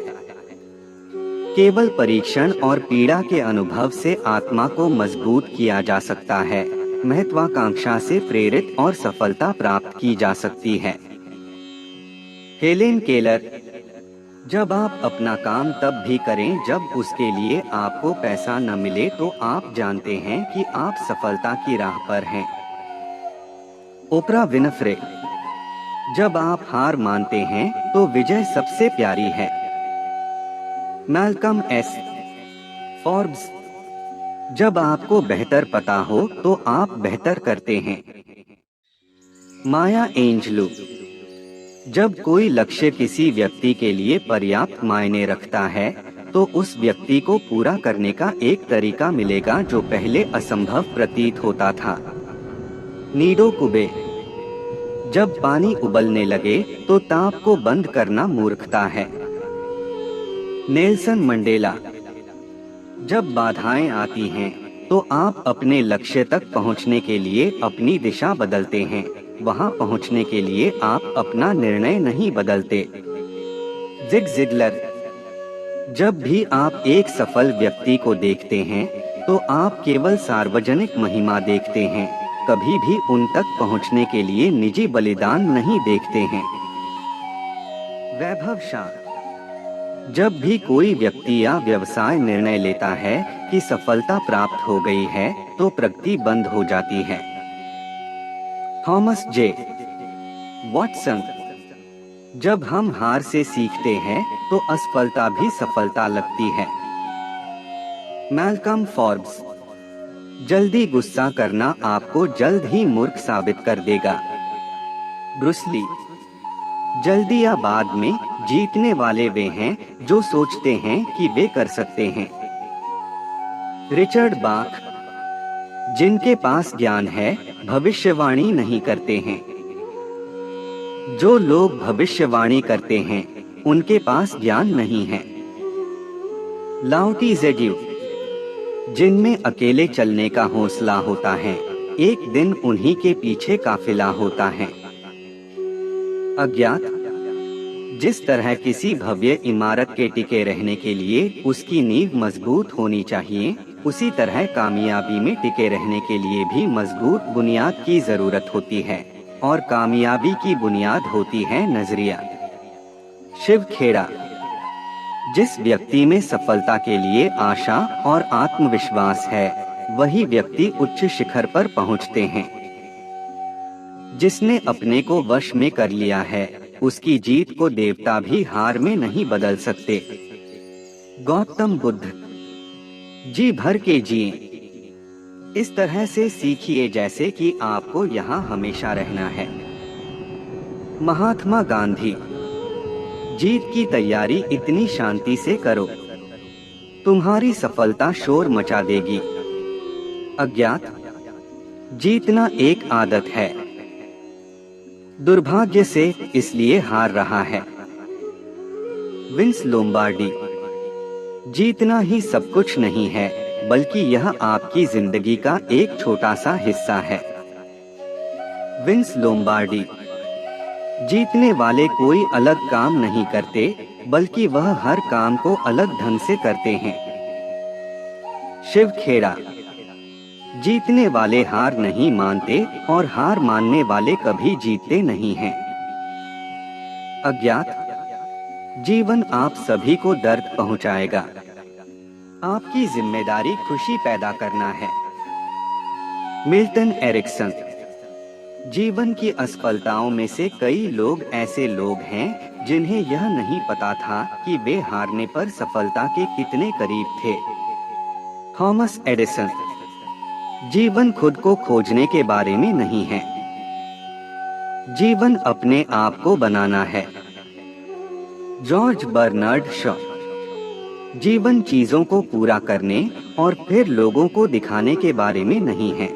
केवल परीक्षण और पीड़ा के अनुभव से आत्मा को मजबूत किया जा सकता है। महत्वाकांक्षा से प्रेरित और सफलता प्राप्त की जा सकती है। Helen Keller. जब आप अपना काम तब भी करें जब उसके लिए आपको पैसा न मिले तो आप जानते हैं कि आप सफलता की राह पर हैं। Oprah Winfrey. जब आप हार मानते हैं तो विजय सबसे प्यारी है। Malcolm S Forbes. जब आपको बेहतर पता हो तो आप बेहतर करते हैं। माया एंजलू। जब कोई लक्ष्य किसी व्यक्ति के लिए पर्याप्त मायने रखता है, तो उस व्यक्ति को पूरा करने का एक तरीका मिलेगा जो पहले असंभव प्रतीत होता था। नीडो कुबे। जब पानी उबलने लगे तो ताप को बंद करना मूर्खता है। Nelson Mandela. जब बाधाएं आती हैं, तो आप अपने लक्ष्य तक पहुंचने के लिए अपनी दिशा बदलते हैं। वहां पहुंचने के लिए आप अपना निर्णय नहीं बदलते। Zig Ziglar. जब भी आप एक सफल व्यक्ति को देखते हैं, तो आप केवल सार्वजनिक महिमा देखते हैं, कभी भी उन तक पहुंचने के लिए निजी बलिदान नहीं देखते हैं। वैभव शाह। जब भी कोई व्यक्ति या व्यवसाय निर्णय लेता है कि सफलता प्राप्त हो गई है, तो प्रगति बंद हो जाती है। Thomas J Watson. जब हम हार से सीखते हैं तो असफलता भी सफलता लगती है। Malcolm Forbes. जल्दी गुस्सा करना आपको जल्द ही मूर्ख साबित कर देगा। Bruce Lee. जल्दी या बाद में जीतने वाले वे हैं जो सोचते हैं कि वे कर सकते हैं। रिचर्ड बाख। जिनके पास ज्ञान है, भविष्यवाणी नहीं करते हैं। जो लोग भविष्यवाणी करते हैं, उनके पास ज्ञान नहीं है। लाओ त्से। जिनमें अकेले चलने का हौसला होता है, एक दिन उन्हीं के पीछे काफिला होता है। अज्ञात। जिस तरह किसी भव्य इमारत के टिके रहने के लिए उसकी नींव मजबूत होनी चाहिए, उसी तरह कामयाबी में टिके रहने के लिए भी मजबूत बुनियाद की जरूरत होती है, और कामयाबी की बुनियाद होती है नजरिया। शिव खेड़ा। जिस व्यक्ति में सफलता के लिए आशा और आत्मविश्वास है, वही व्यक्ति उच्च शिखर पर पहुंचते हैं। जिसने अपने को वश में कर लिया है, उसकी जीत को देवता भी हार में नहीं बदल सकते। गौतम बुद्ध। जी भर के जिए। इस तरह से सीखिए जैसे कि आपको यहाँ हमेशा रहना है। महात्मा गांधी। जीत की तैयारी इतनी शांति से करो, तुम्हारी सफलता शोर मचा देगी। अज्ञात। जीतना एक आदत है, दुर्भाग्य से इसलिए हार रहा है। Vince Lombardi. जीतना ही सब कुछ नहीं है, बल्कि यह आपकी जिंदगी का एक छोटा सा हिस्सा है। Vince Lombardi. जीतने वाले कोई अलग काम नहीं करते, बल्कि वह हर काम को अलग ढंग से करते हैं। शिव खेड़ा। जीतने वाले हार नहीं मानते और हार मानने वाले कभी जीतते नहीं हैं। अज्ञात। जीवन आप सभी को दर्द पहुंचाएगा, आपकी जिम्मेदारी खुशी पैदा करना है। Milton Erickson. जीवन की असफलताओं में से कई लोग ऐसे लोग हैं जिन्हें यह नहीं पता था कि वे हारने पर सफलता के कितने करीब थे। Thomas Edison. जीवन खुद को खोजने के बारे में नहीं है, जीवन अपने आप को बनाना है। George Bernard Shaw. जीवन चीजों को पूरा करने और फिर लोगों को दिखाने के बारे में नहीं है,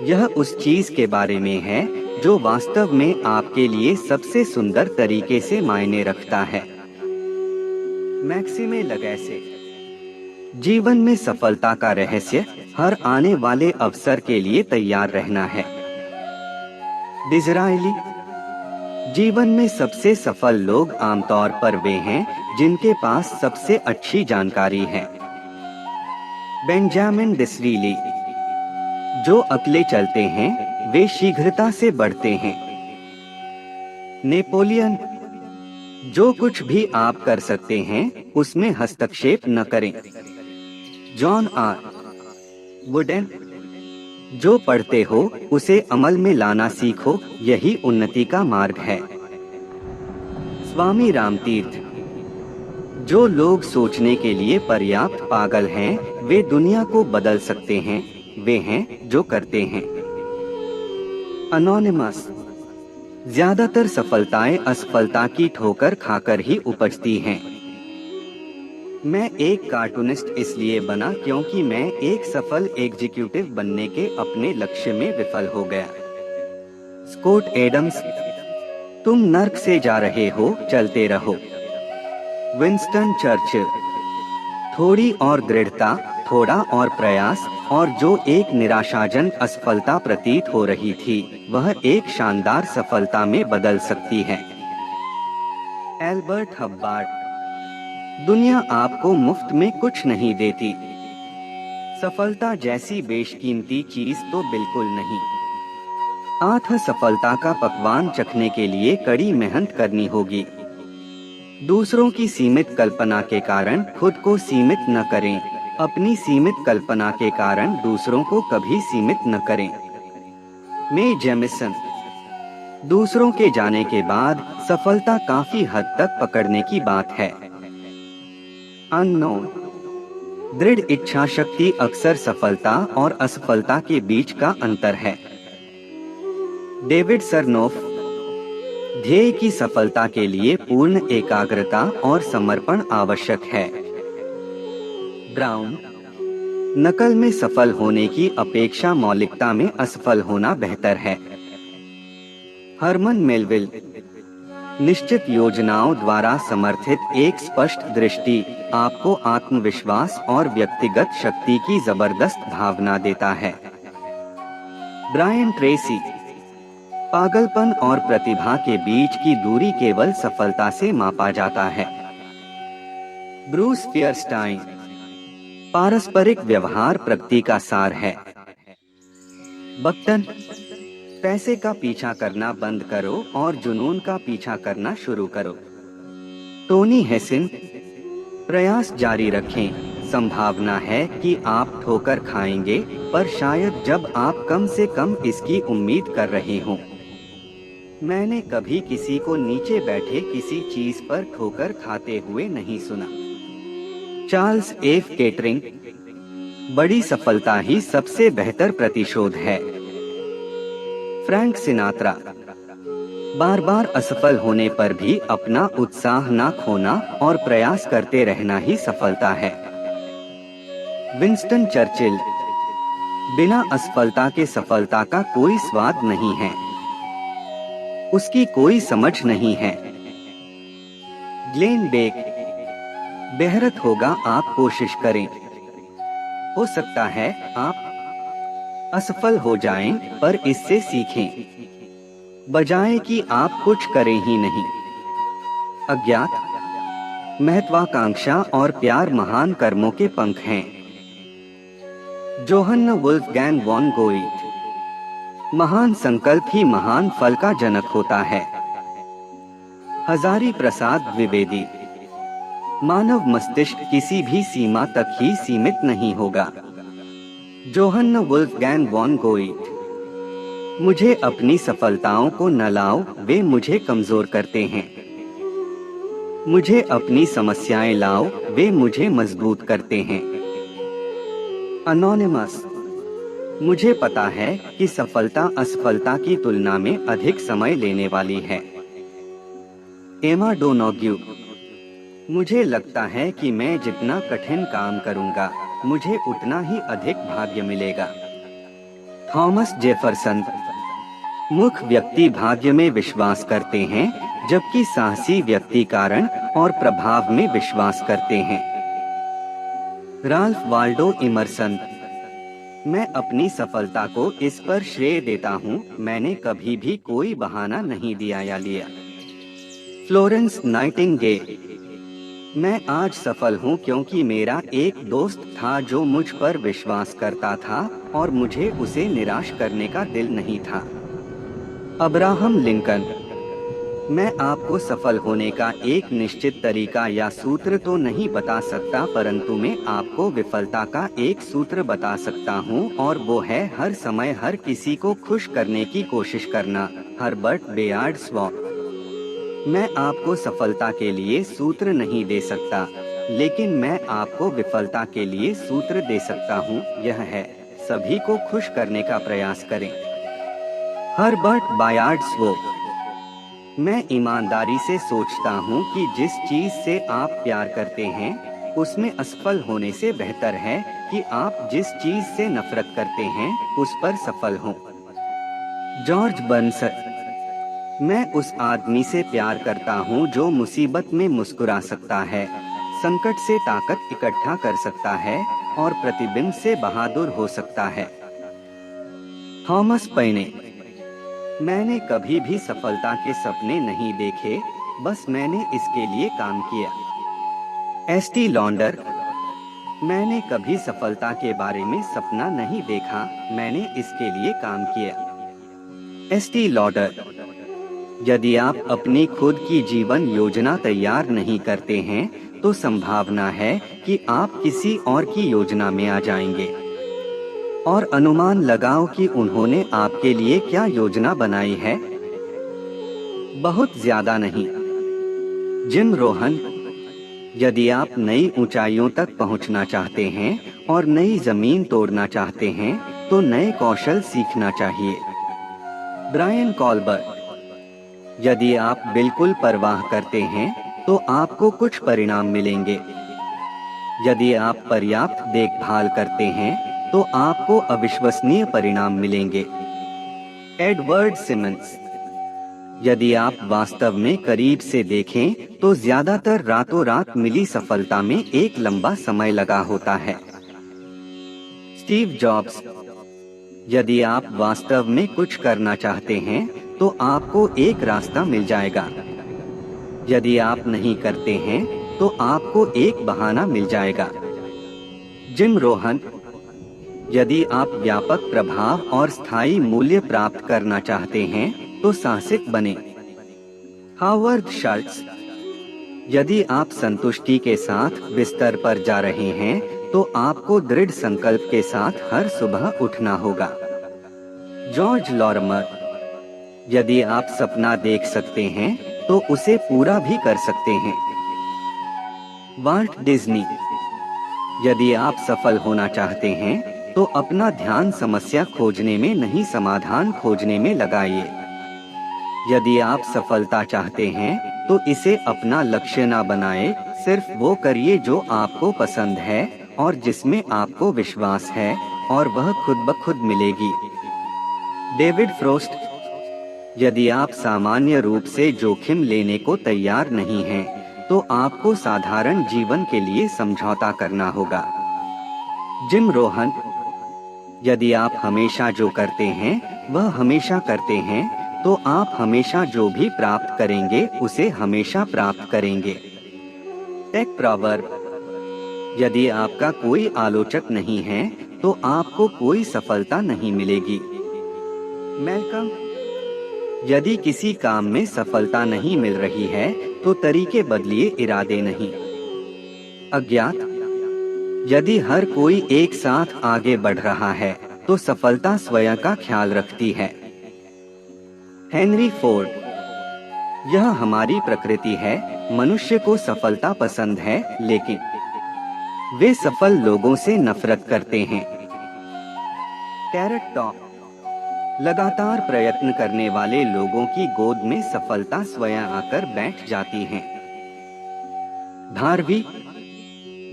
यह उस चीज के बारे में है जो वास्तव में आपके लिए सबसे सुंदर तरीके से मायने रखता है। मैक्सिमे लगैसे। जीवन में सफलता का रहस्य हर आने वाले अवसर के लिए तैयार रहना है। डिज़राएली। जीवन में सबसे सफल लोग आमतौर पर वे हैं जिनके पास सबसे अच्छी जानकारी है। बेंजामिन डिसरेली। जो अकेले चलते हैं वे शीघ्रता से बढ़ते हैं। नेपोलियन। जो कुछ भी आप कर सकते हैं उसमें हस्तक्षेप न करें। John R Wooden. जो पढ़ते हो उसे अमल में लाना सीखो, यही उन्नति का मार्ग है। स्वामी रामतीर्थ। जो लोग सोचने के लिए पर्याप्त पागल हैं वे दुनिया को बदल सकते हैं, वे हैं जो करते हैं। अनोनिमस। ज्यादातर सफलताएं असफलता की ठोकर खाकर ही उपजती हैं। मैं एक कार्टूनिस्ट इसलिए बना क्योंकि मैं एक सफल एग्जीक्यूटिव बनने के अपने लक्ष्य में विफल हो गया। Scott Adams. तुम नर्क से जा रहे हो, चलते रहो। Winston Churchill. थोड़ी और दृढ़ता, थोड़ा और प्रयास, और जो एक निराशाजनक असफलता प्रतीत हो रही थी वह एक शानदार सफलता में बदल सकती है। Albert Hubbard. दुनिया आपको मुफ्त में कुछ नहीं देती। सफलता जैसी बेशकीमती चीज तो बिल्कुल नहीं। आत्म सफलता का पकवान चखने के लिए कड़ी मेहनत करनी होगी। दूसरों की सीमित कल्पना के कारण खुद को सीमित न करें, अपनी सीमित कल्पना के कारण दूसरों को कभी सीमित न करें। मे जेमिसन। दूसरों के जाने के बाद सफलता काफी हद तक पकड़ने की बात है। अननोन। दृढ़ इच्छा शक्ति अक्सर सफलता और असफलता के बीच का अंतर है। डेविड सरनोफ। ध्येय की सफलता के लिए पूर्ण एकाग्रता और समर्पण आवश्यक है। ब्राउन। नकल में सफल होने की अपेक्षा मौलिकता में असफल होना बेहतर है। हरमन मेलविल। निश्चित योजनाओं द्वारा समर्थित एक स्पष्ट दृष्टि आपको आत्मविश्वास और व्यक्तिगत शक्ति की जबरदस्त भावना देता है। Brian Tracy. पागलपन और प्रतिभा के बीच की दूरी केवल सफलता से मापा जाता है। ब्रूस पियरस्टाइन। पारस्परिक व्यवहार प्रगति का सार है। बक्टन। पैसे का पीछा करना बंद करो और जुनून का पीछा करना शुरू करो। Tony hessian. प्रयास जारी रखें, संभावना है कि आप ठोकर खाएंगे, पर शायद जब आप कम से कम इसकी उम्मीद कर रहे हों। मैंने कभी किसी को नीचे बैठे किसी चीज पर ठोकर खाते हुए नहीं सुना। Charles F catering. बड़ी सफलता ही सबसे बेहतर प्रतिशोध है। Frank Sinatra. बार बार असफल होने पर भी अपना उत्साह ना खोना और प्रयास करते रहना ही सफलता है। Winston Churchill. बिना असफलता के सफलता का कोई स्वाद नहीं है, उसकी कोई समझ नहीं है। Glenn Beck. बेहतर होगा आप कोशिश करें, हो सकता है आप असफल हो जाएं, पर इससे सीखें, बजाय कि आप कुछ करें ही नहीं। अज्ञात। महत्वाकांक्षा और प्यार महान कर्मों के पंख हैं। Johann Wolfgang von Goethe. महान संकल्प ही महान फल का जनक होता है। हजारी प्रसाद द्विवेदी। मानव मस्तिष्क किसी भी सीमा तक ही सीमित नहीं होगा। Johann Wolfgang von Goethe. मुझे अपनी सफलताओं को न लाओ, वे मुझे कमजोर करते हैं। मुझे अपनी समस्याएं लाओ, वे मुझे मजबूत करते हैं। अनोनिमस। मुझे पता है कि सफलता असफलता की तुलना में अधिक समय लेने वाली है। एमा डोनोग्यू। मुझे लगता है कि मैं जितना कठिन काम करूंगा, मुझे उतना ही अधिक भाग्य मिलेगा। Thomas Jefferson. मूर्ख व्यक्ति भाग्य में विश्वास करते हैं, जबकि साहसी व्यक्ति कारण और प्रभाव में विश्वास करते हैं। Ralph Waldo immersion. मैं अपनी सफलता को इस पर श्रेय देता हूँ, मैंने कभी भी कोई बहाना नहीं दिया या लिया। Florence Nightingale. मैं आज सफल हूँ क्योंकि मेरा एक दोस्त था जो मुझ पर विश्वास करता था और मुझे उसे निराश करने का दिल नहीं था। Abraham Lincoln. मैं आपको सफल होने का एक निश्चित तरीका या सूत्र तो नहीं बता सकता, परंतु मैं आपको विफलता का एक सूत्र बता सकता हूँ, और वो है हर समय हर किसी को खुश करने की कोशिश करना। हर्बर्ट बेयार्ड स्वॉ। मैं आपको सफलता के लिए सूत्र नहीं दे सकता, लेकिन मैं आपको विफलता के लिए सूत्र दे सकता हूँ। यह है, सभी को खुश करने का प्रयास करें। हर्बर्ट बायार्ड स्वो। मैं ईमानदारी से सोचता हूँ कि जिस चीज से आप प्यार करते हैं, उसमें असफल होने से बेहतर है कि आप जिस चीज से नफरत करते हैं, उस पर सफल हों। George Burns. मैं उस आदमी से प्यार करता हूँ जो मुसीबत में मुस्कुरा सकता है, संकट से ताकत इकट्ठा कर सकता है और प्रतिबिंब से बहादुर हो सकता है। थॉमस पेने। मैंने कभी भी सफलता के सपने नहीं देखे, बस मैंने इसके लिए काम किया। Estee Lauder. मैंने कभी सफलता के बारे में सपना नहीं देखा, मैंने इसके लिए काम किया। Estee Lauder. यदि आप अपनी खुद की जीवन योजना तैयार नहीं करते हैं, तो संभावना है कि आप किसी और की योजना में आ जाएंगे। और अनुमान लगाओ कि उन्होंने आपके लिए क्या योजना बनाई है। बहुत ज्यादा नहीं। जिम रोहन। यदि आप नई ऊंचाइयों तक पहुंचना चाहते हैं और नई जमीन तोड़ना चाहते हैं, तो नए कौशल सीखना चाहिए। Brian Colbert. यदि आप बिल्कुल परवाह करते हैं, तो आपको कुछ परिणाम मिलेंगे। यदि आप पर्याप्त देखभाल करते हैं, तो आपको अविश्वसनीय परिणाम मिलेंगे। Edward Simmons. यदि आप वास्तव में करीब से देखें, तो ज्यादातर रातों रात मिली सफलता में एक लंबा समय लगा होता है। Steve jobs. यदि आप वास्तव में कुछ करना चाहते हैं, तो आपको एक रास्ता मिल जाएगा। यदि आप नहीं करते हैं, तो आपको एक बहाना मिल जाएगा। जिम रोहन। यदि आप व्यापक प्रभाव और स्थायी मूल्य प्राप्त करना चाहते हैं, तो साहसिक बने। हावर्ड शल्ट्स। यदि आप संतुष्टि के साथ बिस्तर पर जा रहे हैं, तो आपको दृढ़ संकल्प के साथ हर सुबह उठना होगा। जॉर्ज लॉरमर। यदि आप सपना देख सकते हैं, तो उसे पूरा भी कर सकते हैं। Walt Disney. यदि आप सफल होना चाहते हैं, तो अपना ध्यान समस्या खोजने में नहीं, समाधान खोजने में लगाइए। यदि आप सफलता चाहते हैं तो इसे अपना लक्ष्य ना बनाएं, सिर्फ वो करिए जो आपको पसंद है और जिसमें आपको विश्वास है, और वह खुद ब खुद मिलेगी। David frost. यदि आप सामान्य रूप से जोखिम लेने को तैयार नहीं हैं, तो आपको साधारण जीवन के लिए समझौता करना होगा। जिम रोहन। यदि आप हमेशा जो करते हैं वह हमेशा करते हैं, तो आप हमेशा जो भी प्राप्त करेंगे उसे हमेशा प्राप्त करेंगे। टेक प्रॉवर्ब। यदि आपका कोई आलोचक नहीं है तो आपको कोई सफलता नहीं मिलेगी। मैल्कम। यदि किसी काम में सफलता नहीं मिल रही है तो तरीके बदलिए, इरादे नहीं। अज्ञात। यदि हर कोई एक साथ आगे बढ़ रहा है तो सफलता स्वयं का ख्याल रखती है। Henry Ford. यह हमारी प्रकृति है, मनुष्य को सफलता पसंद है, लेकिन वे सफल लोगों से नफरत करते हैं। Carrot Top. लगातार प्रयत्न करने वाले लोगों की गोद में सफलता स्वयं आकर बैठ जाती है। धारवी।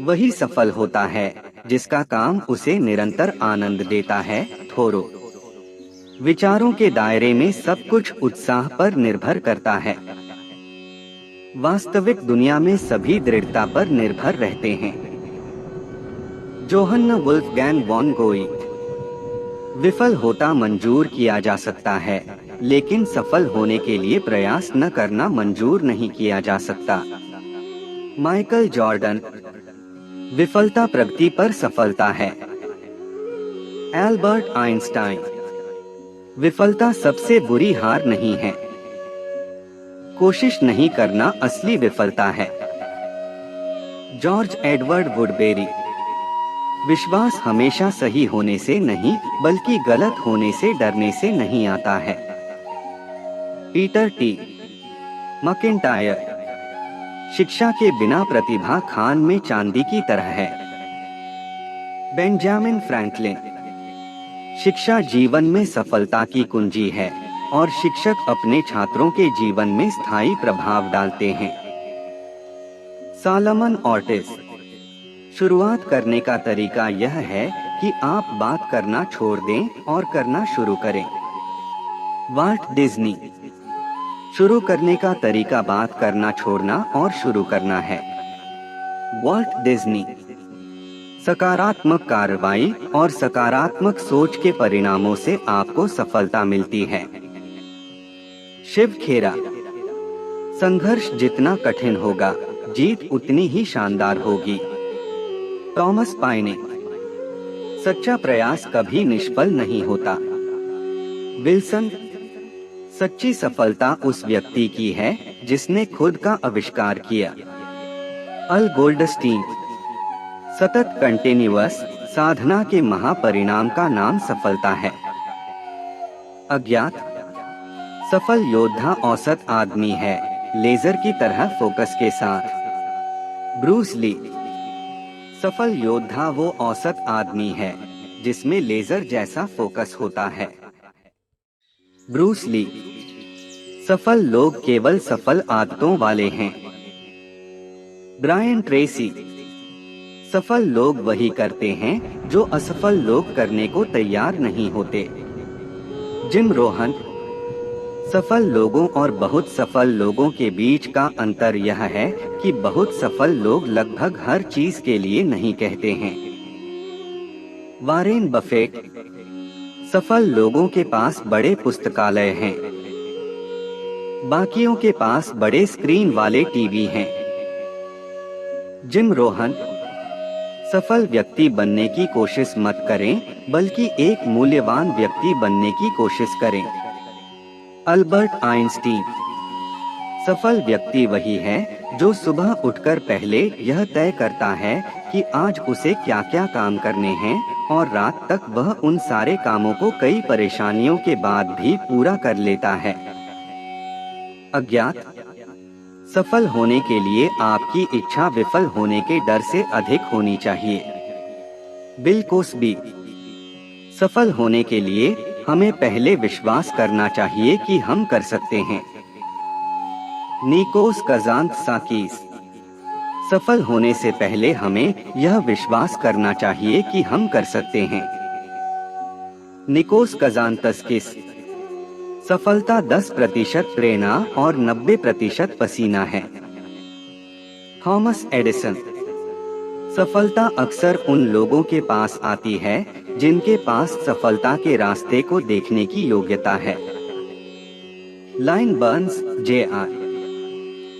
वही सफल होता है जिसका काम उसे निरंतर आनंद देता है। थोरो। विचारों के दायरे में सब कुछ उत्साह पर निर्भर करता है। वास्तविक दुनिया में सभी दृढ़ता पर निर्भर रहते हैं। Johanna Wolfgang von गोइट। विफल होता मंजूर किया जा सकता है, लेकिन सफल होने के लिए प्रयास न करना मंजूर नहीं किया जा सकता। Michael Jordan. विफलता प्रगति पर सफलता है। Albert Einstein. विफलता सबसे बुरी हार नहीं है, कोशिश नहीं करना असली विफलता है। George Edward Woodberry. विश्वास हमेशा सही होने से नहीं, बल्कि गलत होने से डरने से नहीं आता है। Peter T McIntyre. शिक्षा के बिना प्रतिभा खान में चांदी की तरह है। Benjamin Franklin. शिक्षा जीवन में सफलता की कुंजी है और शिक्षक अपने छात्रों के जीवन में स्थायी प्रभाव डालते हैं। Salmon Ortiz. शुरुआत करने का तरीका यह है कि आप बात करना छोड़ दें और करना शुरू करें। Walt Disney. शुरू करने का तरीका बात करना छोड़ना और शुरू करना है। Walt Disney. सकारात्मक कार्रवाई और सकारात्मक सोच के परिणामों से आपको सफलता मिलती है। शिव खेरा। संघर्ष जितना कठिन होगा, जीत उतनी ही शानदार होगी। टॉमस पाइने। सच्चा प्रयास कभी निष्फल नहीं होता। विल्सन। सच्ची सफलता उस व्यक्ति की है जिसने खुद का आविष्कार किया। अल गोल्डस्टीन। सतत कंटिन्यूअस साधना के महापरिणाम का नाम सफलता है। अज्ञात। सफल योद्धा औसत आदमी है, लेजर की तरह फोकस के साथ। Bruce Lee. सफल योद्धा वो औसत आदमी है जिसमें लेजर जैसा फोकस होता है। Bruce Lee. सफल लोग केवल सफल आदतों वाले हैं। Brian Tracy. सफल लोग वही करते हैं जो असफल लोग करने को तैयार नहीं होते। जिम रोहन। सफल लोगों और बहुत सफल लोगों के बीच का अंतर यह है कि बहुत सफल लोग लगभग हर चीज के लिए नहीं कहते हैं। Warren Buffett. सफल लोगों के पास बड़े पुस्तकालय हैं, बाकियों के पास बड़े स्क्रीन वाले टीवी हैं। जिम रोहन। सफल व्यक्ति बनने की कोशिश मत करें, बल्कि एक मूल्यवान व्यक्ति बनने की कोशिश करें। Albert Einstein. सफल व्यक्ति वही है जो सुबह उठकर पहले यह तय करता है कि आज उसे क्या क्या काम करने हैं और रात तक वह उन सारे कामों को कई परेशानियों के बाद भी पूरा कर लेता है। अज्ञात। सफल होने के लिए आपकी इच्छा विफल होने के डर से अधिक होनी चाहिए। Bill Cosby. सफल होने के लिए हमें पहले विश्वास करना चाहिए कि हम कर सकते हैं। निकोस काज़ांत्साकिस। सफल होने से पहले हमें यह विश्वास करना चाहिए कि हम कर सकते हैं। निकोस काज़ांत्साकिस। सफलता 10% प्रेरणा और 90% पसीना है। Thomas Edison. सफलता अक्सर उन लोगों के पास आती है जिनके पास सफलता के रास्ते को देखने की योग्यता है। Line Burns, J.R.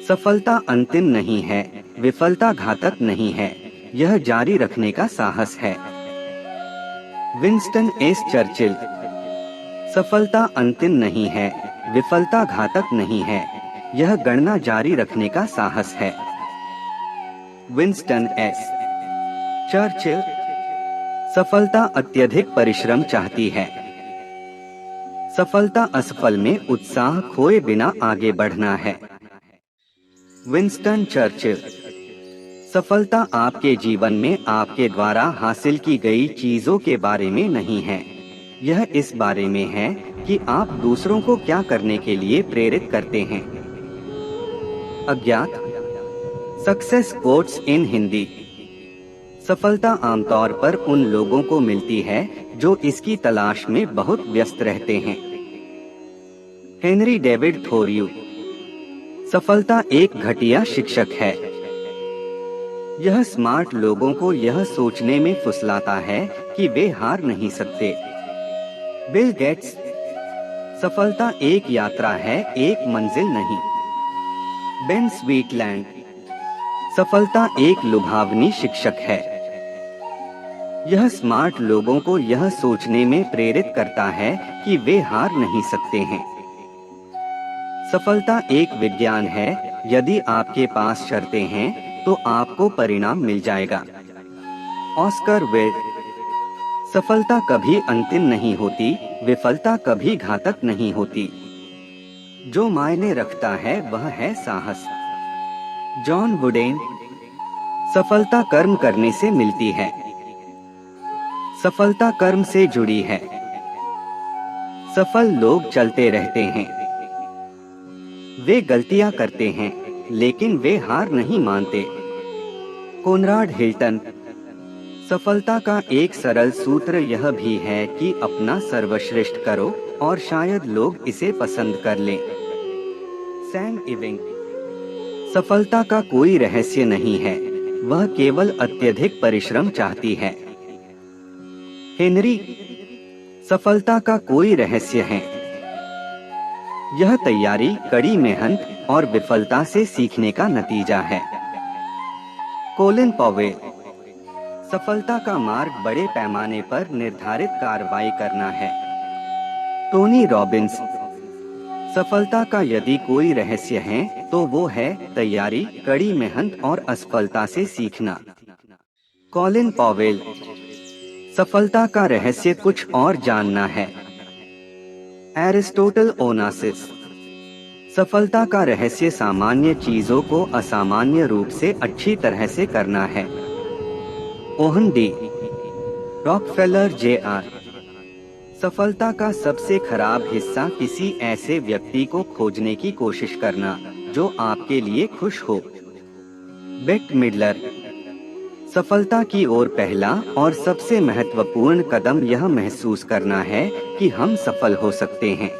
सफलता अंतिम नहीं है, विफलता घातक नहीं है, यह जारी रखने का साहस है। Winston S Churchill. सफलता अंतिम नहीं है, विफलता घातक नहीं है, यह गणना जारी रखने का साहस है। Winston S Churchill. सफलता अत्यधिक परिश्रम चाहती है। सफलता असफल में उत्साह खोए बिना आगे बढ़ना है। Winston Churchill. सफलता आपके जीवन में आपके द्वारा हासिल की गई चीजों के बारे में नहीं है, यह इस बारे में है कि आप दूसरों को क्या करने के लिए प्रेरित करते हैं। अज्ञात। Success quotes in Hindi. सफलता आमतौर पर उन लोगों को मिलती है जो इसकी तलाश में बहुत व्यस्त रहते हैं। Henry David थोरियू। सफलता एक घटिया शिक्षक है। यह स्मार्ट लोगों को यह सोचने में फुसलाता है कि वे हार नहीं सकते। Bill Gates. सफलता एक यात्रा है, एक मंजिल नहीं। बेन स्वीटलैंड। सफलता एक लुभावनी शिक्षक है। यह स्मार्ट लोगों को यह सोचने में प्रेरित करता है कि वे हार नहीं सकते हैं। सफलता एक विज्ञान है, यदि आपके पास शर्तें हैं तो आपको परिणाम मिल जाएगा। Oscar Wilde. सफलता कभी अंतिम नहीं होती, विफलता कभी घातक नहीं होती। जो मायने रखता है वह है साहस। John wooden. सफलता कर्म करने से मिलती है। सफलता कर्म से जुड़ी है। सफल लोग चलते रहते हैं। वे गलतियां करते हैं, लेकिन वे हार नहीं मानते। Conrad Hilton. सफलता का एक सरल सूत्र यह भी है कि अपना सर्वश्रेष्ठ करो और शायद लोग इसे पसंद कर लें। सैम इविंग। सफलता का कोई रहस्य नहीं है, वह केवल अत्यधिक परिश्रम चाहती है। हेनरी। सफलता का कोई रहस्य है, यह तैयारी, कड़ी मेहनत और विफलता से सीखने का नतीजा है। Colin Powell. सफलता का मार्ग बड़े पैमाने पर निर्धारित कार्रवाई करना है। Tony Robbins. सफलता का यदि कोई रहस्य है तो वो है तैयारी, कड़ी मेहनत और असफलता से सीखना। Colin Powell. सफलता का रहस्य कुछ और जानना है। Aristotle Onassis. सफलता का रहस्य सामान्य चीजों को असामान्य रूप से अच्छी तरह से करना है। ओहन डी रॉकफेलर, J.R. सफलता का सबसे खराब हिस्सा किसी ऐसे व्यक्ति को खोजने की कोशिश करना जो आपके लिए खुश हो। बेट मिडलर। सफलता की ओर पहला और सबसे महत्वपूर्ण कदम यह महसूस करना है कि हम सफल हो सकते हैं।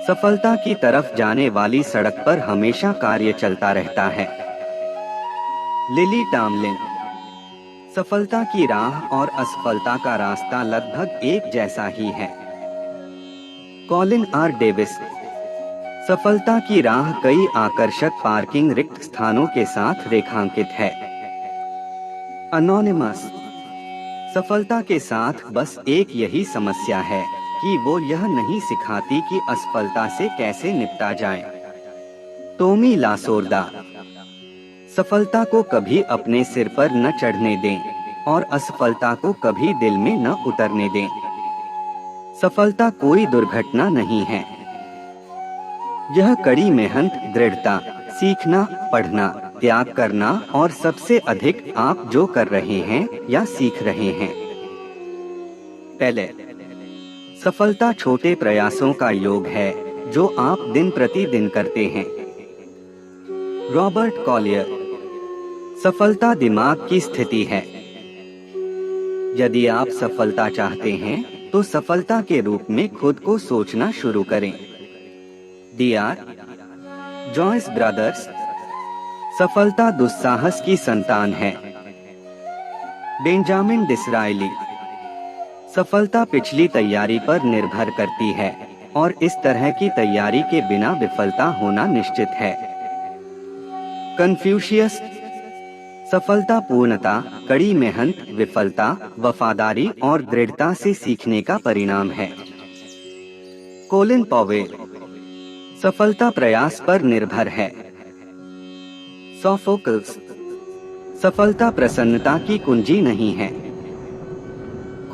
सफलता की तरफ जाने वाली सड़क पर हमेशा कार्य चलता रहता है। लिली टामलिन। सफलता की राह और असफलता का रास्ता लगभग एक जैसा ही है। Colin R Davis. सफलता की राह कई आकर्षक पार्किंग रिक्त स्थानों के साथ रेखांकित है। अनोनिमस। सफलता के साथ बस एक यही समस्या है कि वो यह नहीं सिखाती कि असफलता से कैसे निपटा जाए। टोमी लासोर्दा। सफलता को कभी अपने सिर पर न चढ़ने दें और असफलता को कभी दिल में न उतरने दें। सफलता कोई दुर्घटना नहीं है, यह कड़ी मेहनत, दृढ़ता, सीखना, पढ़ना, त्याग करना और सबसे अधिक आप जो कर रहे हैं या सीख रहे हैं। पहले सफलता छोटे प्रयासों का योग है जो आप दिन प्रतिदिन करते हैं। Robert Collier. सफलता दिमाग की स्थिति है। यदि आप सफलता चाहते हैं तो सफलता के रूप में खुद को सोचना शुरू करें। D.R. Joyce Brothers. सफलता दुस्साहस की संतान है। Benjamin Disraeli. सफलता पिछली तैयारी पर निर्भर करती है और इस तरह की तैयारी के बिना विफलता होना निश्चित है। कन्फ्यूशियस। सफलता पूर्णता, कड़ी मेहनत, विफलता, वफादारी और दृढ़ता से सीखने का परिणाम है। Colin Powell. सफलता प्रयास पर निर्भर है। सोफोक्ल्स। सफलता प्रसन्नता की कुंजी नहीं है,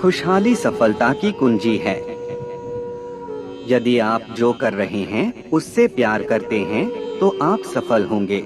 खुशहाली सफलता की कुंजी है। यदि आप जो कर रहे हैं उससे प्यार करते हैं तो आप सफल होंगे।